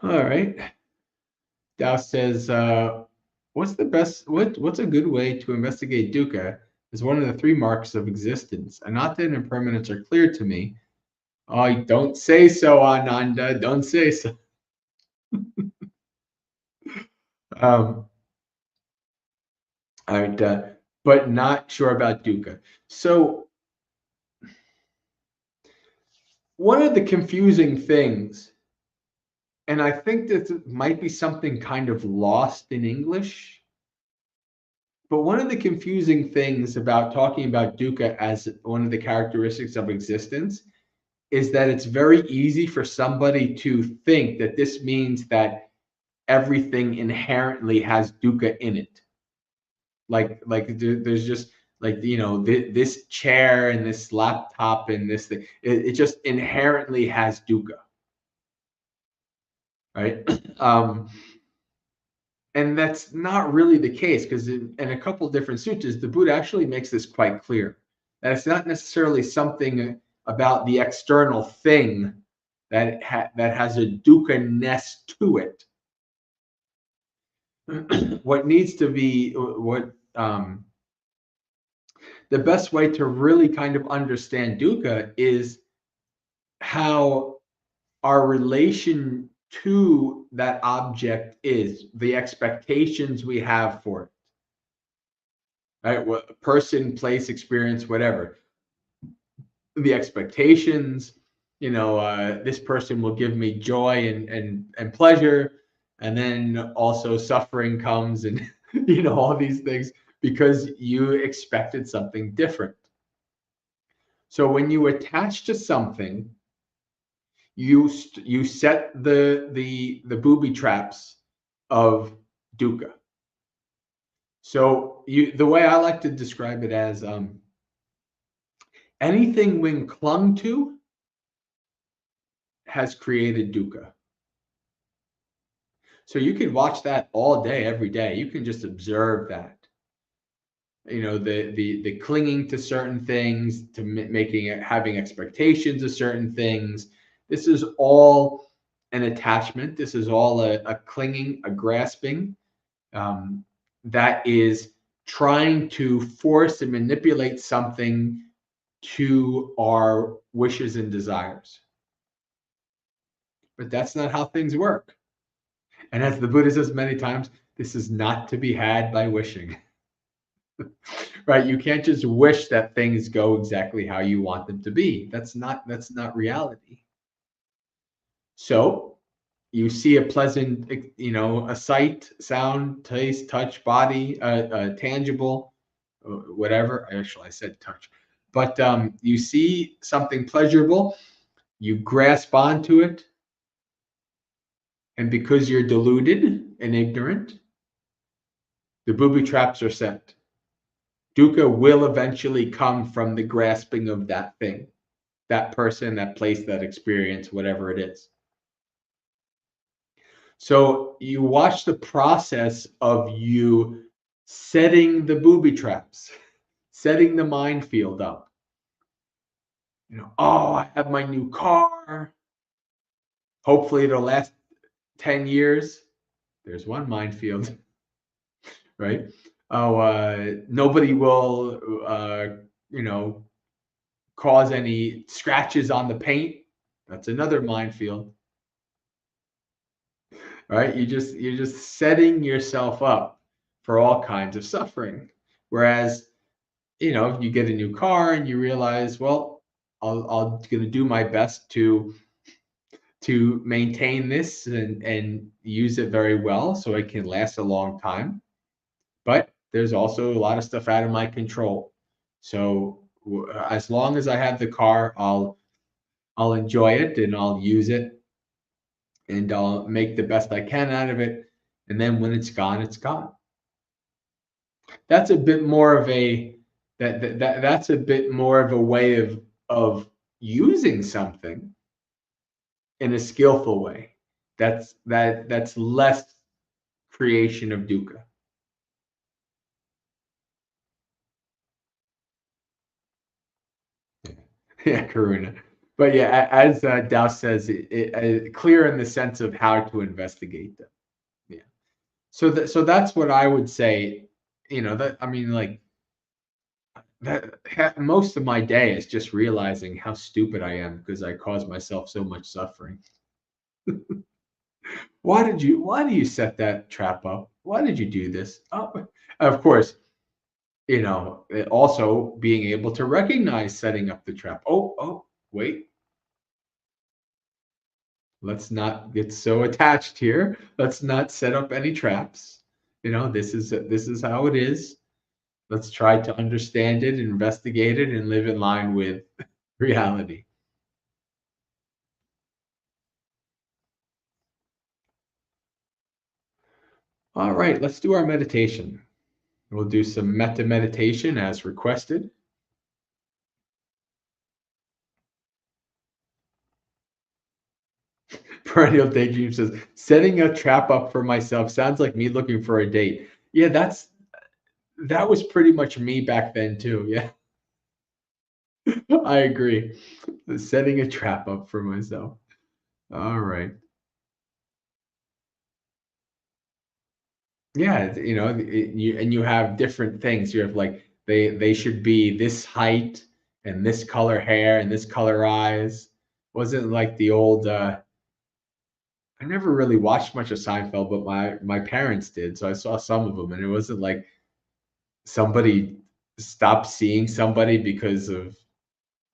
Speaker 1: All right. Dow says, what's the best, what's a good way to investigate dukkha is one of the three marks of existence. Anatta and impermanence are clear to me. Oh, don't say so, Ananda. Don't say so. Um, but not sure about dukkha. So one of the confusing things, and I think that might be something kind of lost in English, but one of the confusing things about talking about dukkha as one of the characteristics of existence is that it's very easy for somebody to think that this means that everything inherently has dukkha in it. Like there's just like, you know, this chair and this laptop and this thing, it just inherently has dukkha, right? And that's not really the case, because in a couple different sutras, the Buddha actually makes this quite clear that it's not necessarily something about the external thing that that has a dukkha-ness to it. What needs to be the best way to really kind of understand dukkha is how our relation to that object is, the expectations we have for it, right? What person, place, experience, whatever. The expectations, you know, this person will give me joy and pleasure, and then also suffering comes, and you know, all these things because you expected something different. So when you attach to something, you set the booby traps of dukkha. So the way I like to describe it as anything when clung to has created dukkha. So you can watch that all day, every day. You can just observe that. You know, the clinging to certain things, to making it, having expectations of certain things. This is all an attachment. This is all a clinging, a grasping, that is trying to force and manipulate something to our wishes and desires. But that's not how things work. And as the Buddha says many times, this is not to be had by wishing. Right? You can't just wish that things go exactly how you want them to be. That's not reality. So you see a pleasant, you know, a sight, sound, taste, touch, body, tangible, whatever. Actually, I said touch, but you see something pleasurable, you grasp onto it, and because you're deluded and ignorant, the booby traps are set. Dukkha will eventually come from the grasping of that thing, that person, that place, that experience, whatever it is. So you watch the process of you setting the booby traps, setting the minefield up. You know, oh, I have my new car. Hopefully it'll last 10 years. There's one minefield, right? Oh, nobody will, you know, cause any scratches on the paint. That's another minefield. Right? You're just setting yourself up for all kinds of suffering. Whereas, if you get a new car and you realize, well, I'll gonna do my best to maintain this and use it very well so it can last a long time. But there's also a lot of stuff out of my control. So as long as I have the car, I'll enjoy it and I'll use it and I'll make the best I can out of it. And then when it's gone, it's gone. That's a bit more of a that's a bit more of a way of using something in a skillful way. That's less creation of dukkha. Yeah, karuna. But yeah, as Tao says, clear in the sense of how to investigate them. Yeah. So that's what I would say. That I mean, like most of my day is just realizing how stupid I am because I cause myself so much suffering. Why do you set that trap up? Why did you do this? Oh, of course, also being able to recognize setting up the trap. Oh, wait, let's not get so attached here. Let's not set up any traps. This is how it is. Let's try to understand it, investigate it, and live in line with reality. All right, let's do our meditation. We'll do some metta meditation as requested. Perennial Daydream says, setting a trap up for myself sounds like me looking for a date. Yeah, that was pretty much me back then too. Yeah, I agree. Setting a trap up for myself. All right. Yeah, you have different things. You have like they should be this height and this color hair and this color eyes. Wasn't like the old I never really watched much of Seinfeld, but my parents did, so I saw some of them, and it wasn't like somebody stopped seeing somebody because of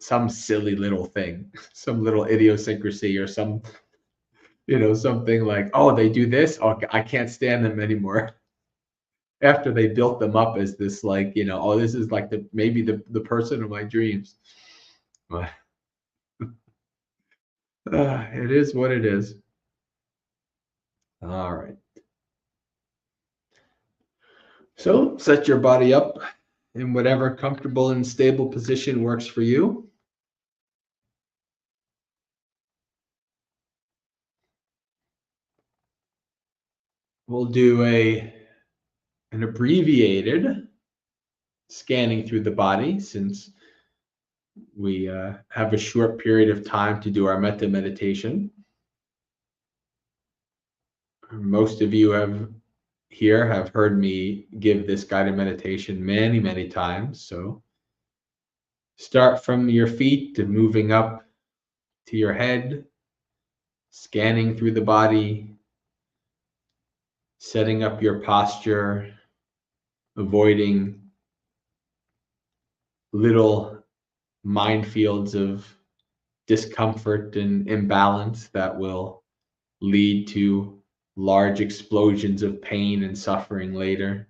Speaker 1: some silly little thing, some little idiosyncrasy or something like, oh, they do this. Oh, I can't stand them anymore. After they built them up as this, like, oh, this is like maybe the person of my dreams. But it is what it is. All right. So set your body up in whatever comfortable and stable position works for you. We'll do an abbreviated scanning through the body since we have a short period of time to do our metta meditation. Most of you have heard me give this guided meditation many, many times. So start from your feet and moving up to your head, scanning through the body, setting up your posture, avoiding little minefields of discomfort and imbalance that will lead to large explosions of pain and suffering later.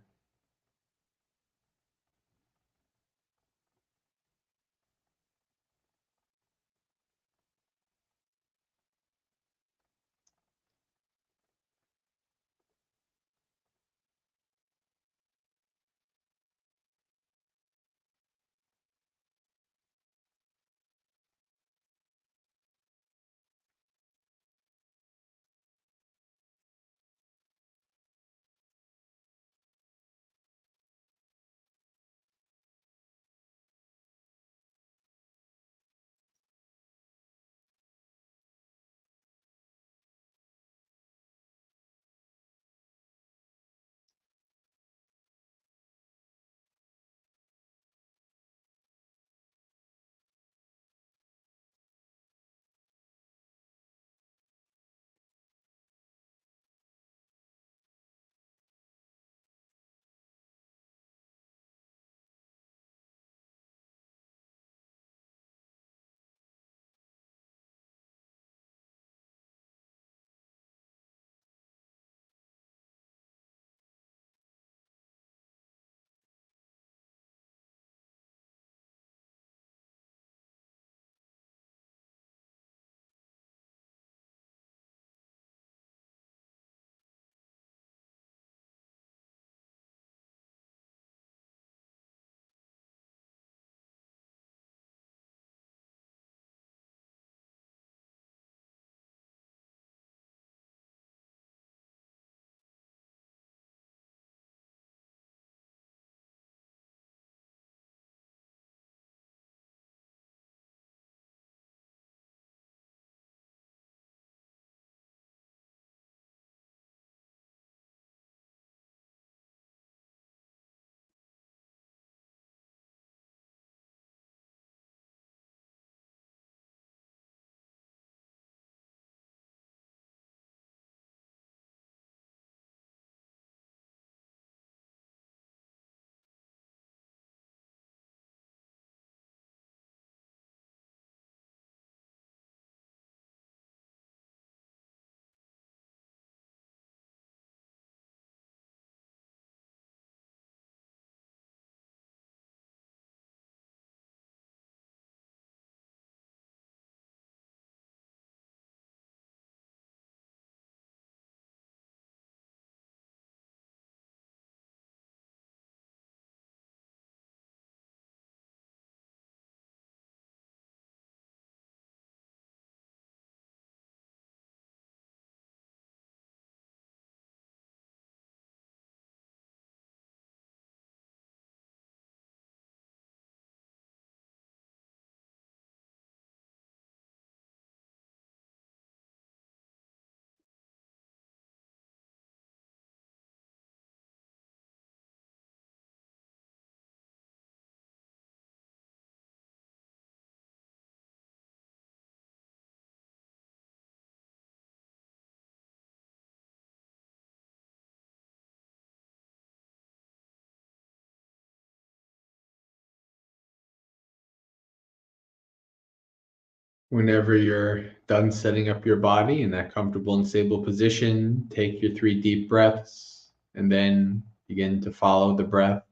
Speaker 1: Whenever you're done setting up your body in that comfortable and stable position, take your 3 deep breaths and then begin to follow the breath,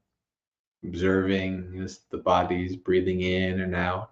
Speaker 1: observing as the body's breathing in and out.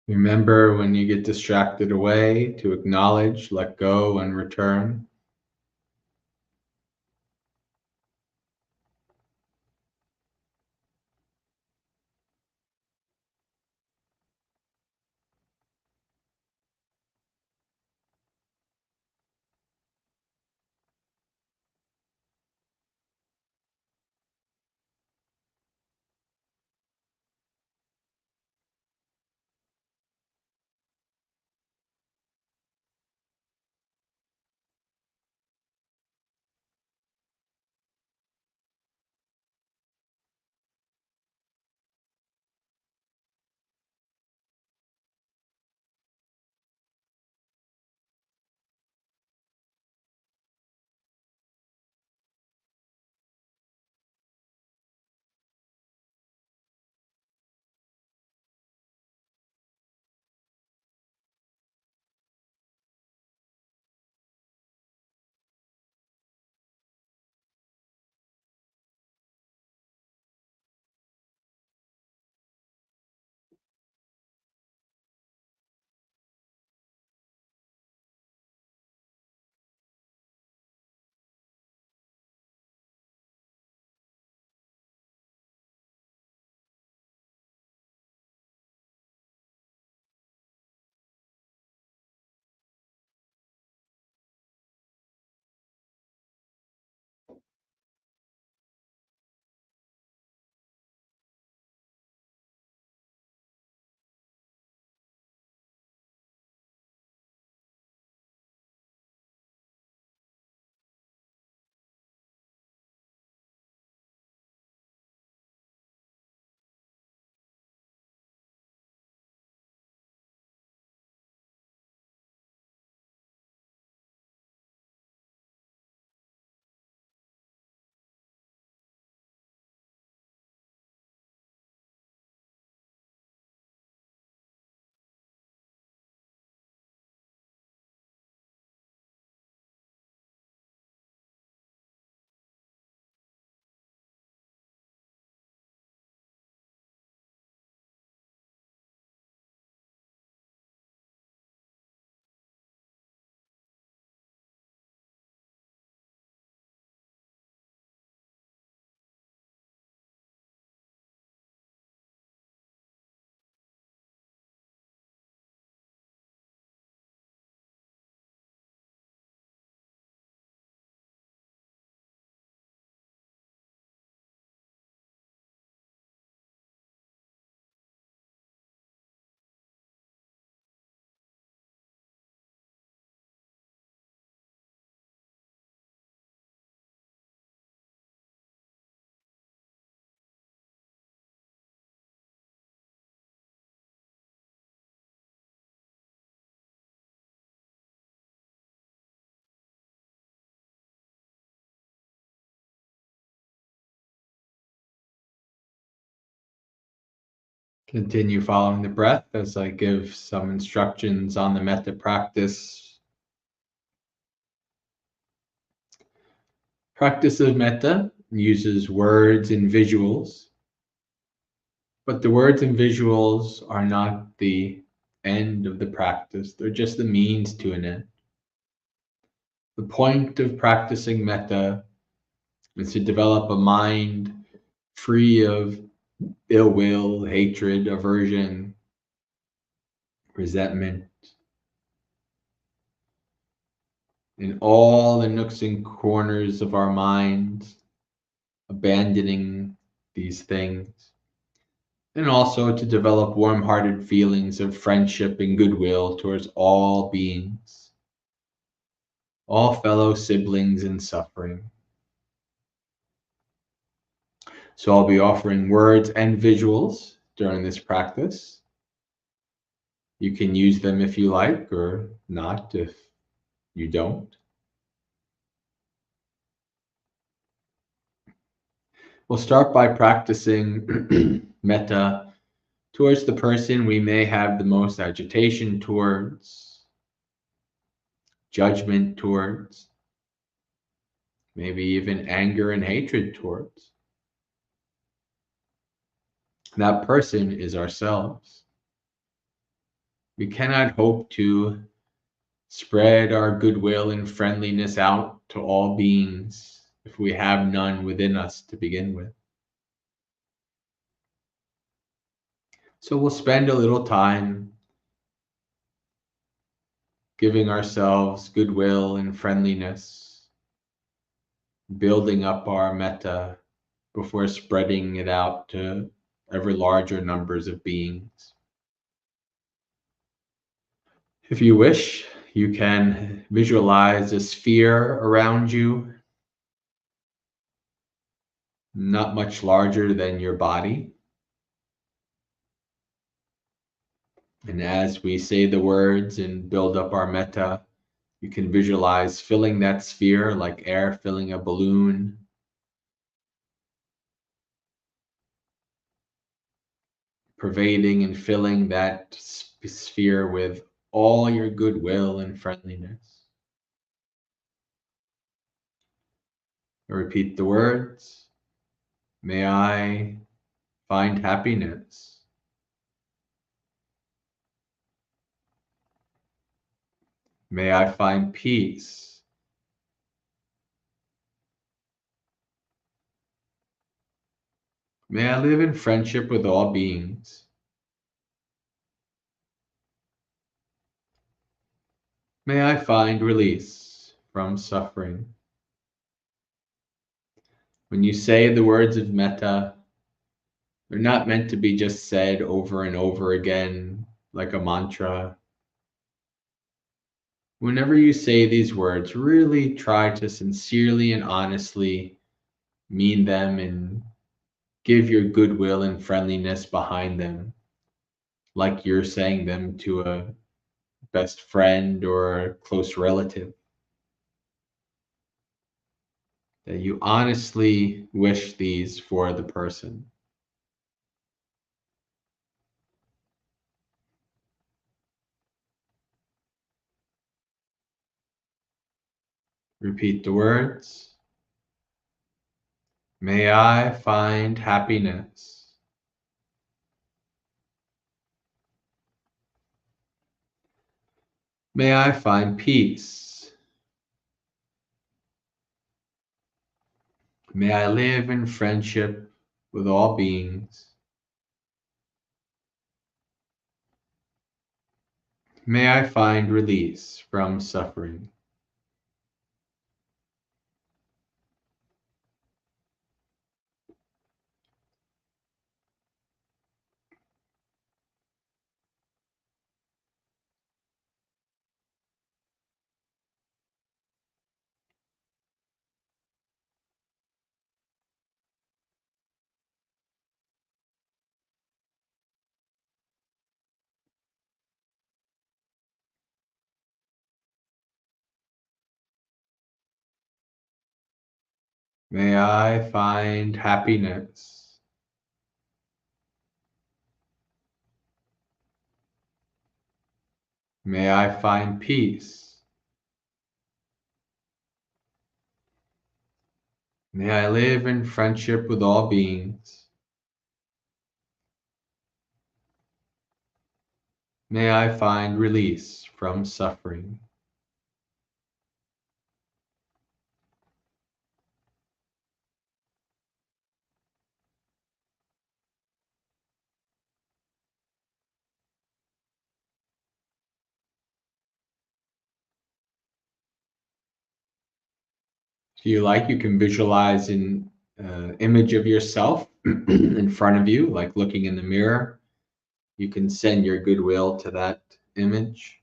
Speaker 1: Remember when you get distracted away to acknowledge, let go, and return. Continue following the breath as I give some instructions on the metta practice. Practice of metta uses words and visuals, but the words and visuals are not the end of the practice. They're just the means to an end. The point of practicing metta is to develop a mind free of ill will, hatred, aversion, resentment, in all the nooks and corners of our minds, abandoning these things, and also to develop warm-hearted feelings of friendship and goodwill towards all beings, all fellow siblings in suffering. So I'll be offering words and visuals during this practice. You can use them if you like, or not if you don't. We'll start by practicing metta towards the person we may have the most agitation towards, judgment towards, maybe even anger and hatred towards. That person is ourselves. We cannot hope to spread our goodwill and friendliness out to all beings if we have none within us to begin with. So we'll spend a little time giving ourselves goodwill and friendliness, building up our metta before spreading it out to ever larger numbers of beings. If you wish, you can visualize a sphere around you, not much larger than your body. And as we say the words and build up our metta, you can visualize filling that sphere like air filling a balloon. Pervading and filling that sphere with all your goodwill and friendliness. Repeat the words. May I find happiness. May I find peace. May I live in friendship with all beings. May I find release from suffering. When you say the words of metta, they're not meant to be just said over and over again like a mantra. Whenever you say these words, really try to sincerely and honestly mean them and give your goodwill and friendliness behind them, like you're saying them to a best friend or a close relative. That you honestly wish these for the person. Repeat the words. May I find happiness. May I find peace. May I live in friendship with all beings. May I find release from suffering. May I find happiness. May I find peace. May I live in friendship with all beings. May I find release from suffering. If you like, you can visualize an image of yourself in front of you, like looking in the mirror. You can send your goodwill to that image.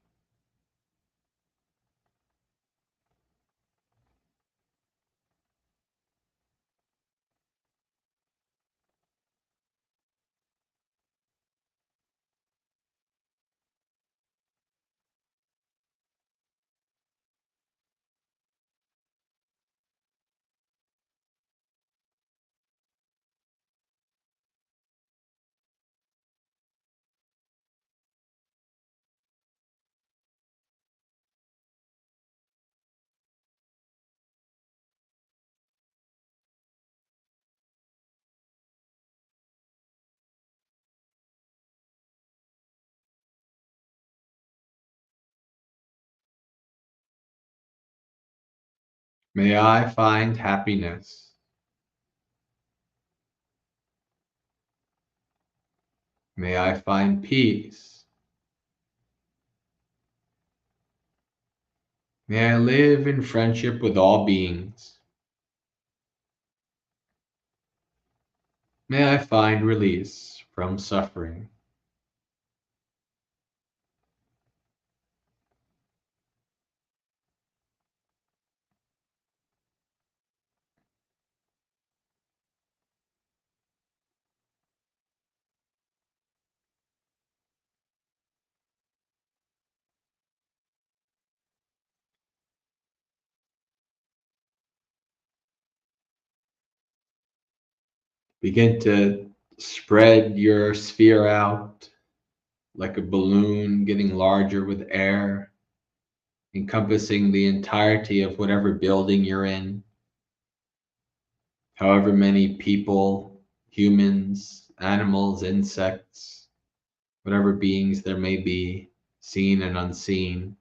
Speaker 1: May I find happiness. May I find peace. May I live in friendship with all beings. May I find release from suffering. Begin to spread your sphere out like a balloon, getting larger with air, encompassing the entirety of whatever building you're in, however many people, humans, animals, insects, whatever beings there may be, seen and unseen.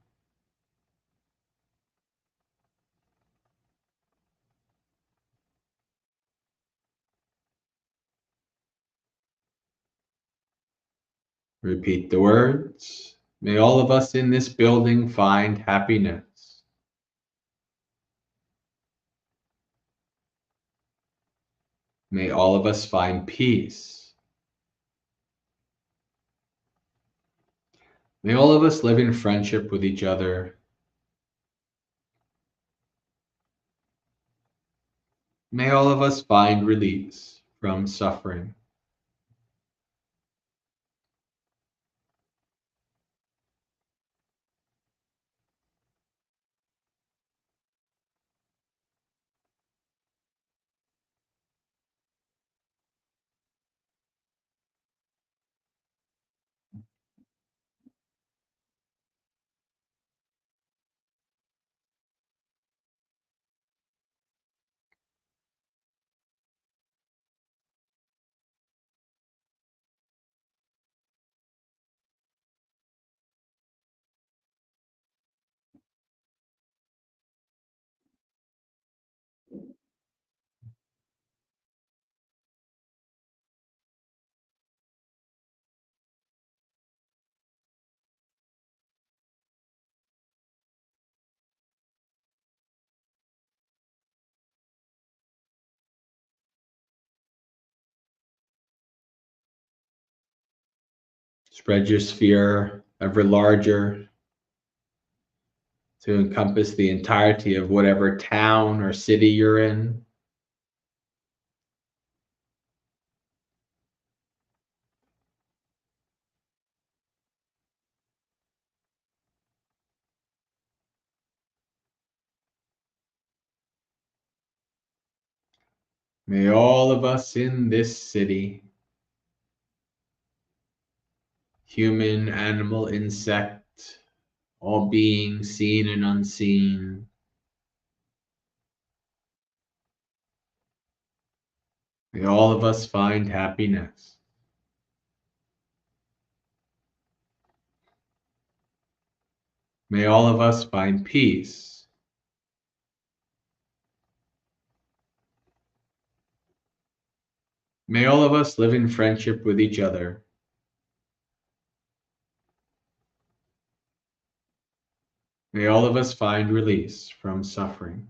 Speaker 1: Repeat the words. May all of us in this building find happiness. May all of us find peace. May all of us live in friendship with each other. May all of us find release from suffering. Spread your sphere ever larger to encompass the entirety of whatever town or city you're in. May all of us in this city, human, animal, insect, all beings, seen and unseen. May all of us find happiness. May all of us find peace. May all of us live in friendship with each other. May all of us find release from suffering.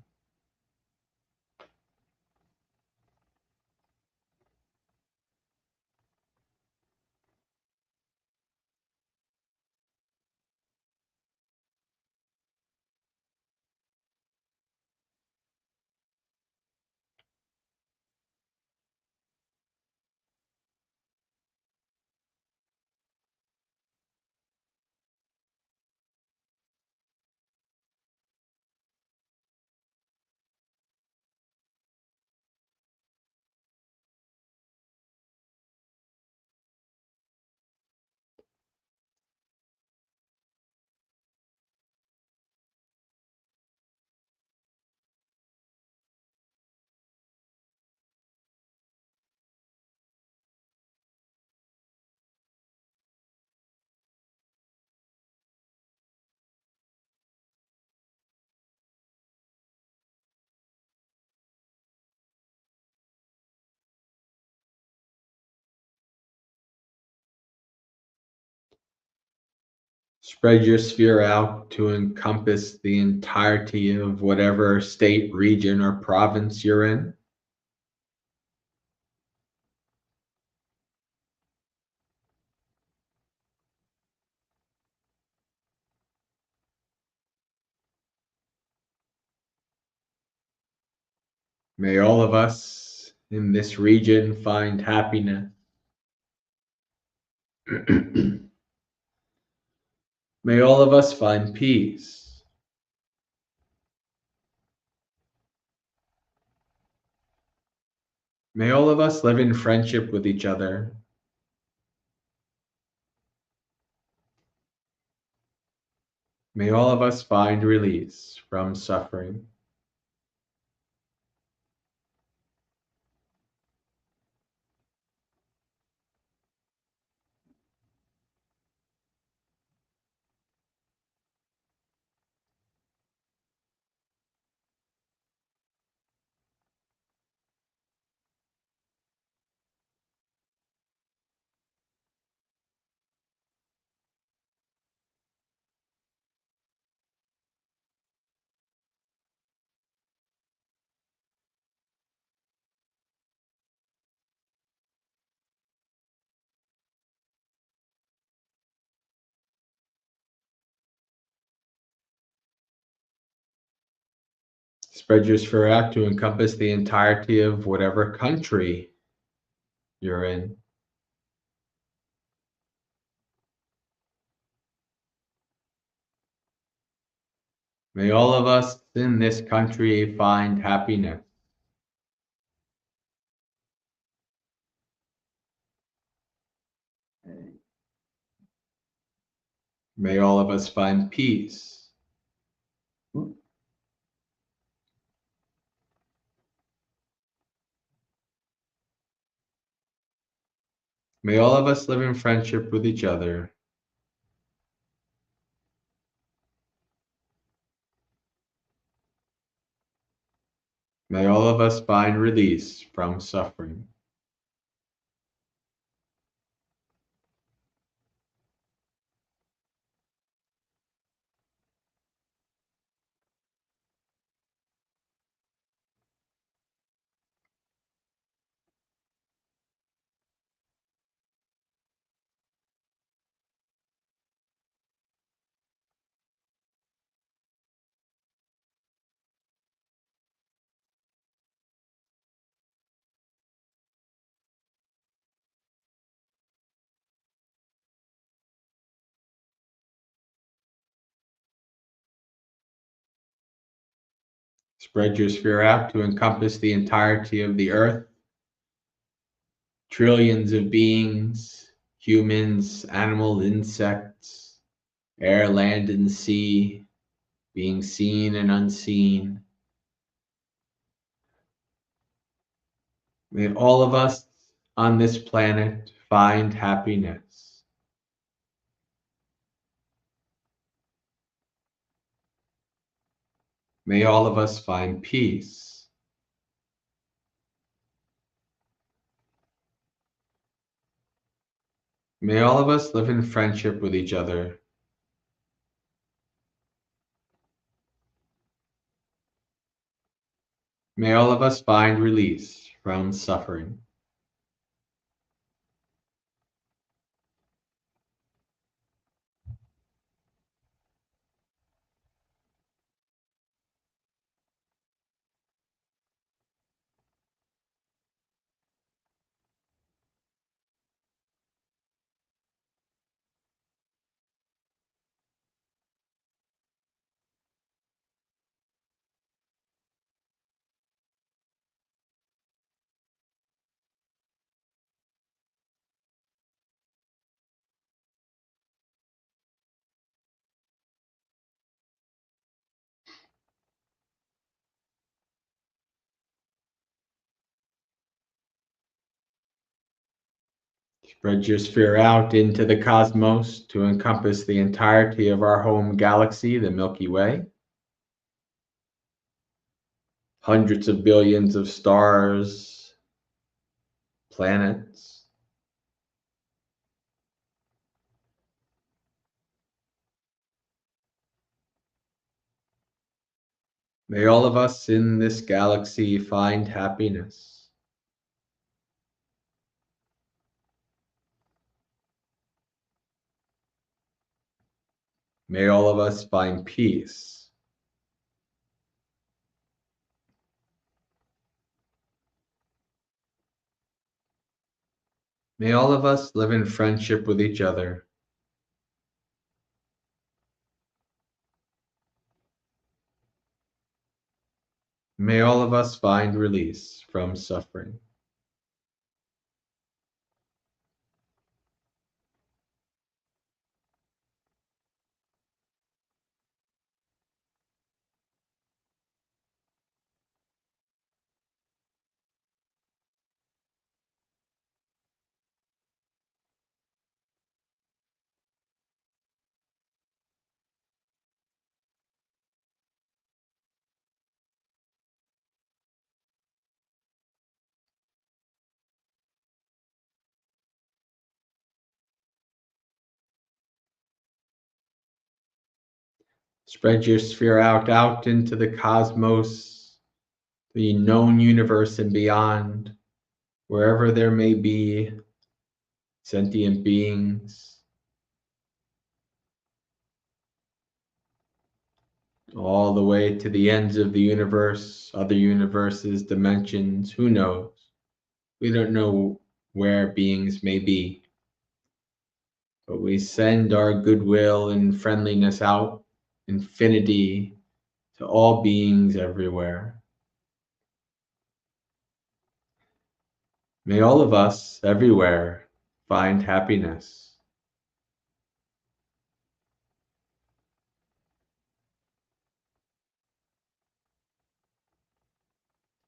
Speaker 1: Spread your sphere out to encompass the entirety of whatever state, region, or province you're in. May all of us in this region find happiness. May all of us find peace. May all of us live in friendship with each other. May all of us find release from suffering. Spread your sphere out to encompass the entirety of whatever country you're in. May all of us in this country find happiness. May all of us find peace. May all of us live in friendship with each other. May all of us find release from suffering. Spread your sphere out to encompass the entirety of the earth. Trillions of beings, humans, animals, insects, air, land, and sea, being seen and unseen. May all of us on this planet find happiness. May all of us find peace. May all of us live in friendship with each other. May all of us find release from suffering. Spread your sphere out into the cosmos to encompass the entirety of our home galaxy, the Milky Way. Hundreds of billions of stars, planets. May all of us in this galaxy find happiness. May all of us find peace. May all of us live in friendship with each other. May all of us find release from suffering. Spread your sphere out into the cosmos, the known universe and beyond, wherever there may be sentient beings, all the way to the ends of the universe, other universes, dimensions, who knows? We don't know where beings may be, but we send our goodwill and friendliness out, infinity, to all beings everywhere. May all of us everywhere find happiness.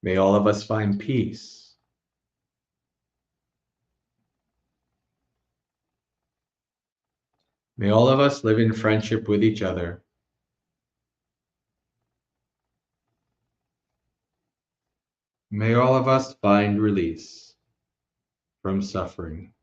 Speaker 1: May all of us find peace. May all of us live in friendship with each other. May all of us find release from suffering.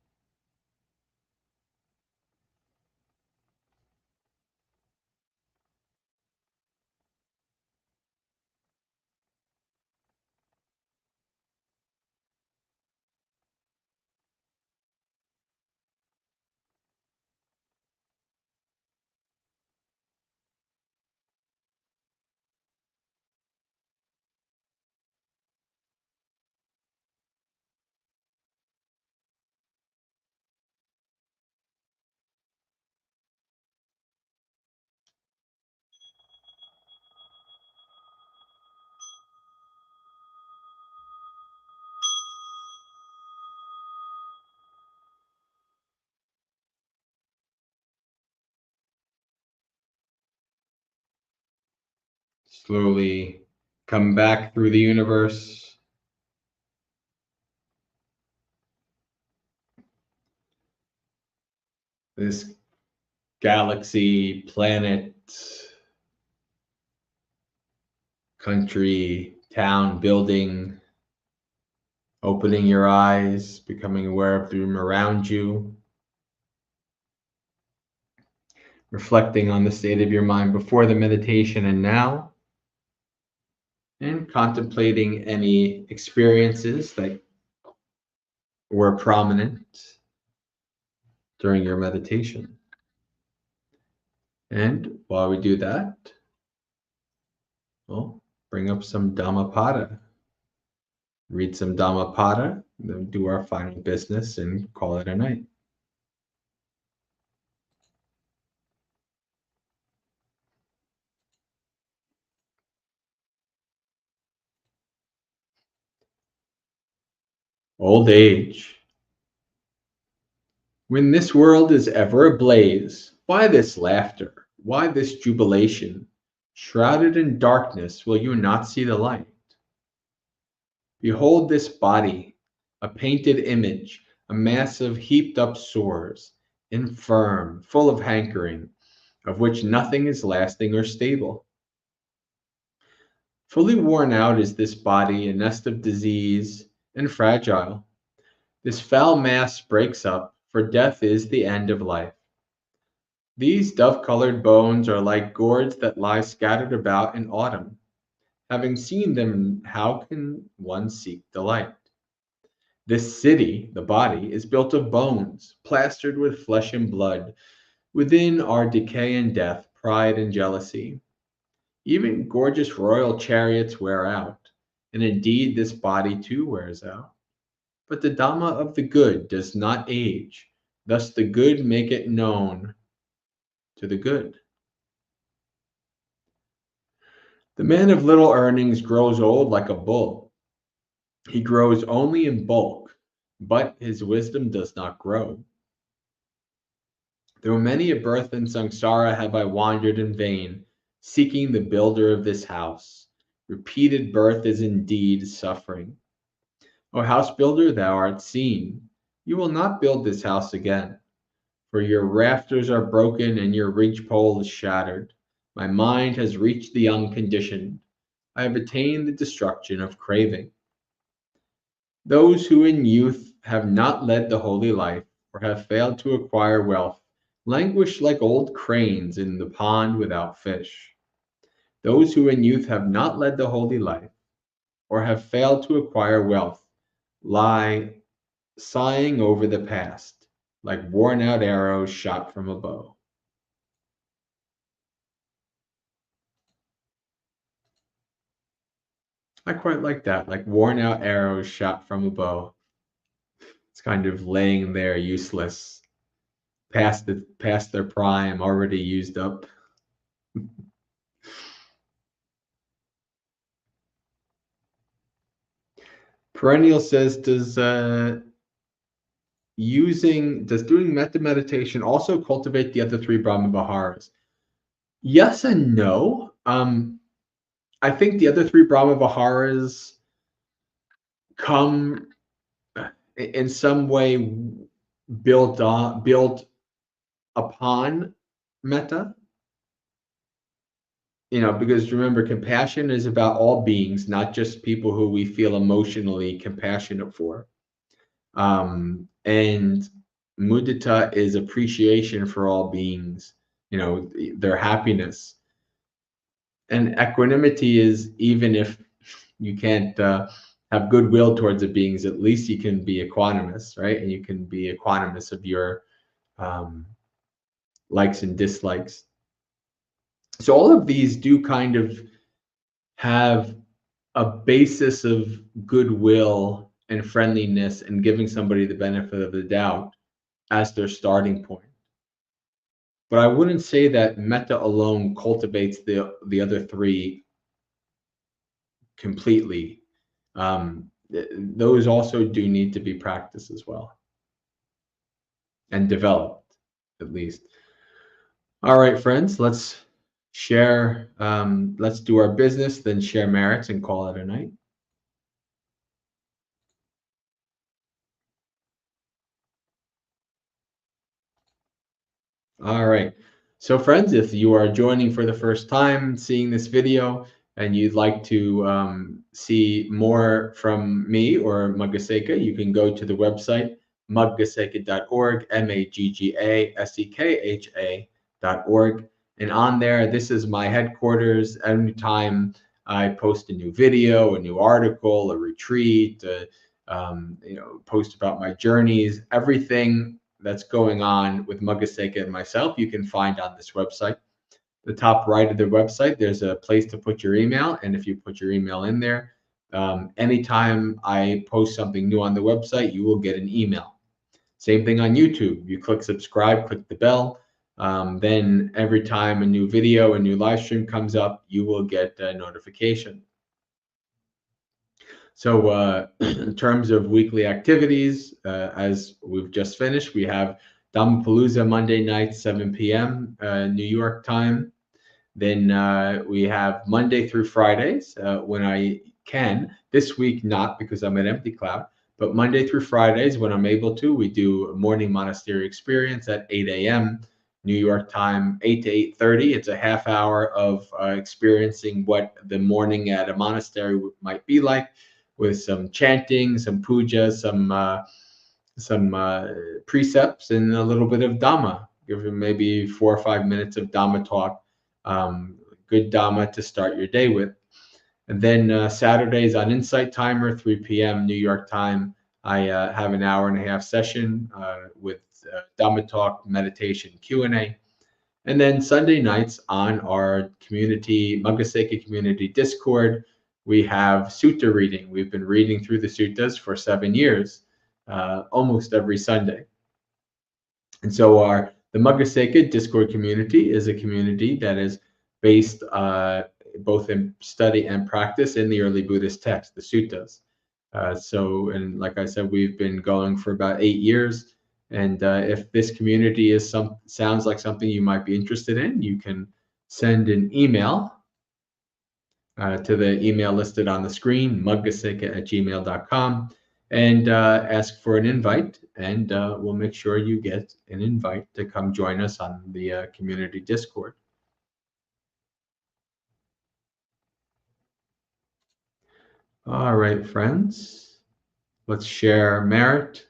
Speaker 1: Slowly come back through the universe. This galaxy, planet, country, town, building. Opening your eyes, becoming aware of the room around you. Reflecting on the state of your mind before the meditation and now. And contemplating any experiences that were prominent during your meditation. And while we do that, we'll bring up some Dhammapada. Read some Dhammapada, then do our final business and call it a night. Old age. When this world is ever ablaze, why this laughter? Why this jubilation? Shrouded in darkness, will you not see the light? Behold this body, a painted image, a mass of heaped up sores, infirm, full of hankering, of which nothing is lasting or stable. Fully worn out is this body, a nest of disease, and fragile. This foul mass breaks up, for death is the end of life. These dove-colored bones are like gourds that lie scattered about in autumn. Having seen them, how can one seek delight? This city, the body, is built of bones, plastered with flesh and blood. Within are decay and death, pride and jealousy. Even gorgeous royal chariots wear out, and indeed this body too wears out. But the Dhamma of the good does not age, thus the good make it known to the good. The man of little earnings grows old like a bull. He grows only in bulk, but his wisdom does not grow. Through many a birth in samsara have I wandered in vain, seeking the builder of this house. Repeated birth is indeed suffering. O house builder, thou art seen. You will not build this house again, for your rafters are broken and your ridgepole is shattered. My mind has reached the unconditioned. I have attained the destruction of craving. Those who in youth have not led the holy life, or have failed to acquire wealth, languish like old cranes in the pond without fish. Those who in youth have not led the holy life, or have failed to acquire wealth, lie sighing over the past, like worn-out arrows shot from a bow. I quite like that, like worn-out arrows shot from a bow. It's kind of laying there useless, past their prime, already used up. Perennial says, does doing metta meditation also cultivate the other three Brahma Viharas? Yes and no. I think the other three Brahma Viharas come in some way built upon metta. Because remember, compassion is about all beings, not just people who we feel emotionally compassionate for. And mudita is appreciation for all beings, their happiness. And equanimity is, even if you can't have goodwill towards the beings, at least you can be equanimous, right? And you can be equanimous of your likes and dislikes. So all of these do kind of have a basis of goodwill and friendliness and giving somebody the benefit of the doubt as their starting point. But I wouldn't say that metta alone cultivates the other three completely. Those also do need to be practiced as well and developed, at least. All right, friends, let's share, let's do our business, then share merits and call it a night. All right. So friends, if you are joining for the first time, seeing this video, and you'd like to see more from me or Maggasekha, you can go to the website, maggasekha.org, maggasekha.org. And on there, this is my headquarters. Anytime I post a new video, a new article, a retreat, post about my journeys, everything that's going on with Maggasekha and myself, you can find on this website. The top right of the website, there's a place to put your email. And if you put your email in there, anytime I post something new on the website, you will get an email. Same thing on YouTube. You click subscribe, click the bell. Then every time a new video, a new live stream comes up, you will get a notification. So in terms of weekly activities, as we've just finished, we have Dhammapalooza Monday night, 7 p.m. New York time. Then we have Monday through Fridays when I can. This week, not because I'm at Empty Cloud, but Monday through Fridays when I'm able to, we do a morning monastery experience at 8 a.m. New York time, 8 to 8:30. It's a half hour of experiencing what the morning at a monastery might be like, with some chanting, some puja, some precepts, and a little bit of Dhamma. Give them maybe 4 or 5 minutes of Dhamma talk. Good Dhamma to start your day with. And then Saturdays on Insight Timer, 3 p.m. New York time, I have an hour and a half session with Dhamma talk, meditation, Q&A. And then Sunday nights on our community, Maggasekha community Discord, we have sutta reading. We've been reading through the suttas for 7 years, almost every Sunday. And so the Maggasekha Discord community is a community that is based both in study and practice in the early Buddhist texts, the suttas. And like I said, we've been going for about 8 years. And if this community sounds like something you might be interested in, you can send an email to the email listed on the screen, maggasekha@gmail.com, and ask for an invite. And we'll make sure you get an invite to come join us on the community Discord. All right, friends, let's share merit.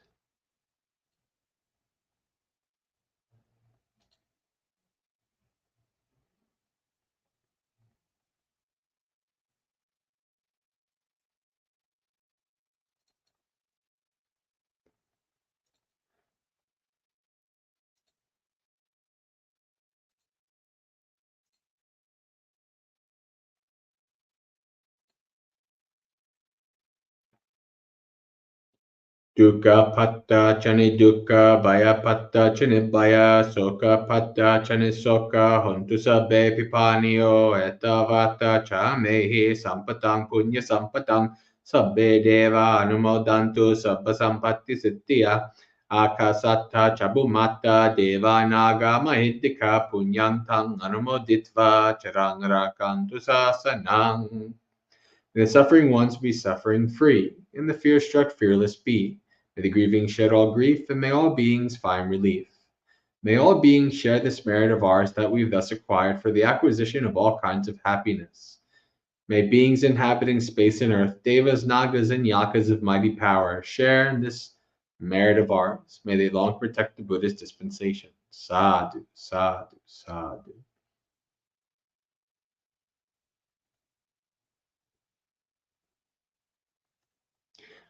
Speaker 1: Dukkha patta chani dukkha, bhaya patta chani bhaya, soka patta chani soka, hontu sabbe pipaniyo, etavata cha mehi sampatang punya sampatang, sabbe deva anumodantu sabba sampatti siddhya, akasatta chabumata deva naga mahiddika punyantang anumoditva charang rakantu sasanang. May the suffering ones be suffering free, and the fear-struck fearless be. May the grieving shed all grief, and may all beings find relief. May all beings share this merit of ours that we've thus acquired for the acquisition of all kinds of happiness. May beings inhabiting space and earth, devas, nagas, and yakas of mighty power, share in this merit of ours. May they long protect the Buddhist dispensation. Sadhu, sadhu, sadhu.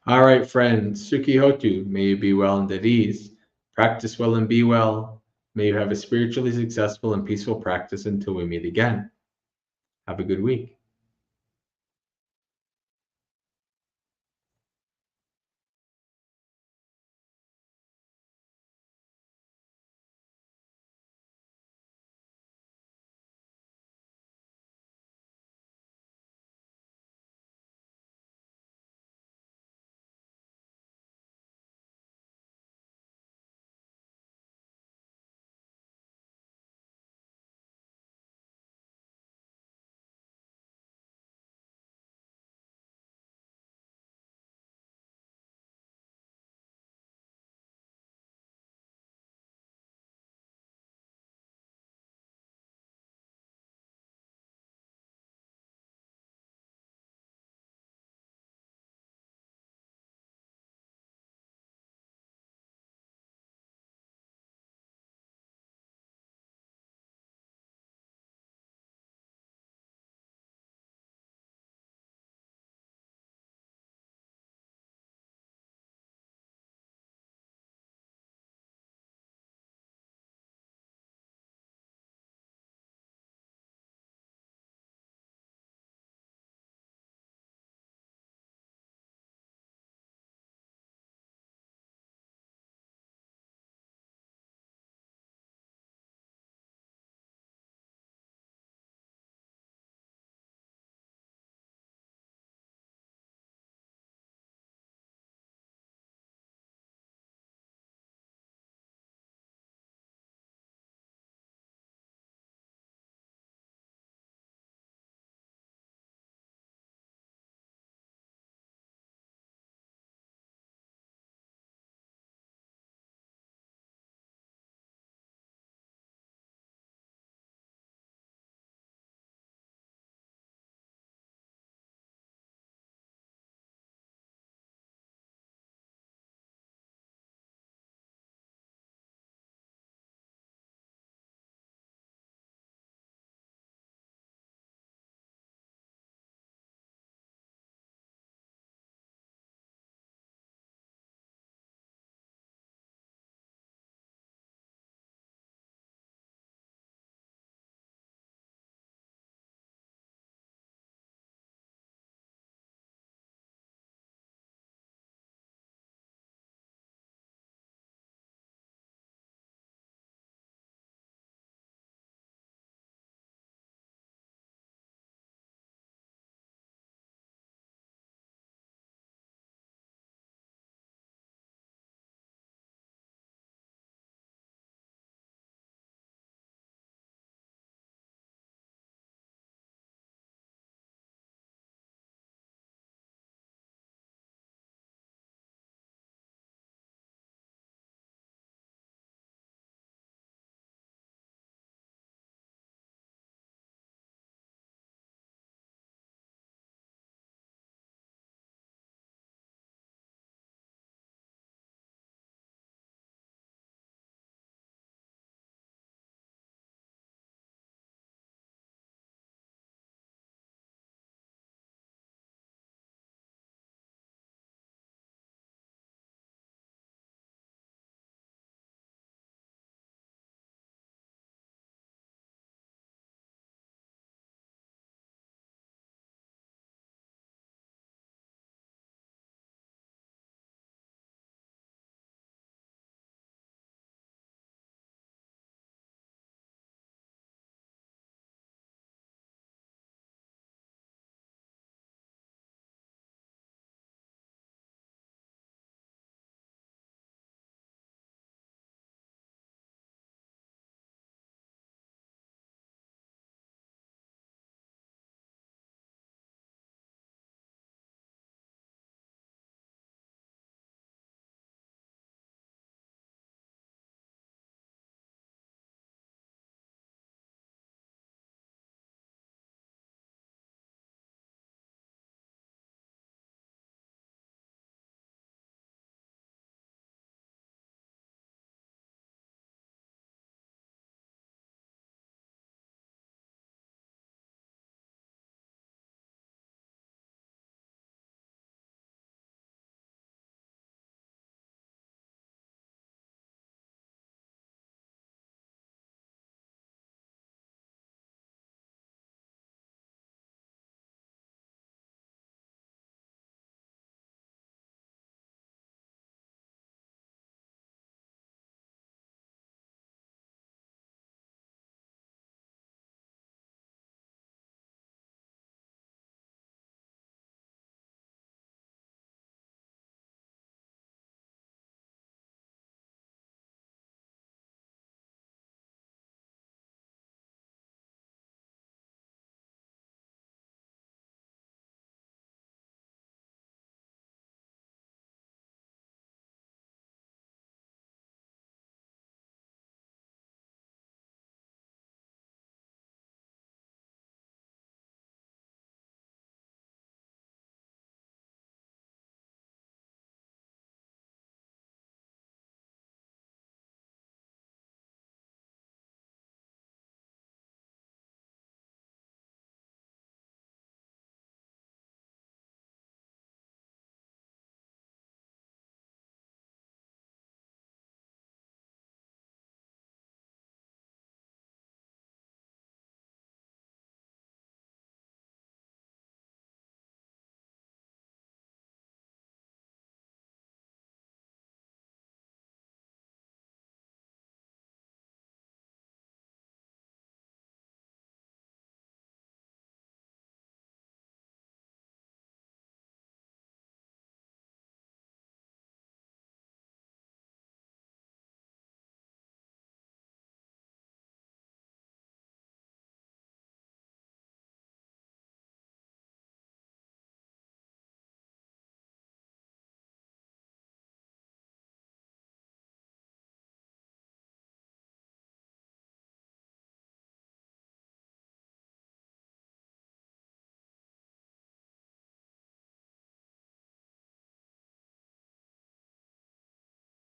Speaker 1: All right, friends, Sukhi Hotu, may you be well and at ease. Practice well and be well. May you have a spiritually successful and peaceful practice until we meet again. Have a good week.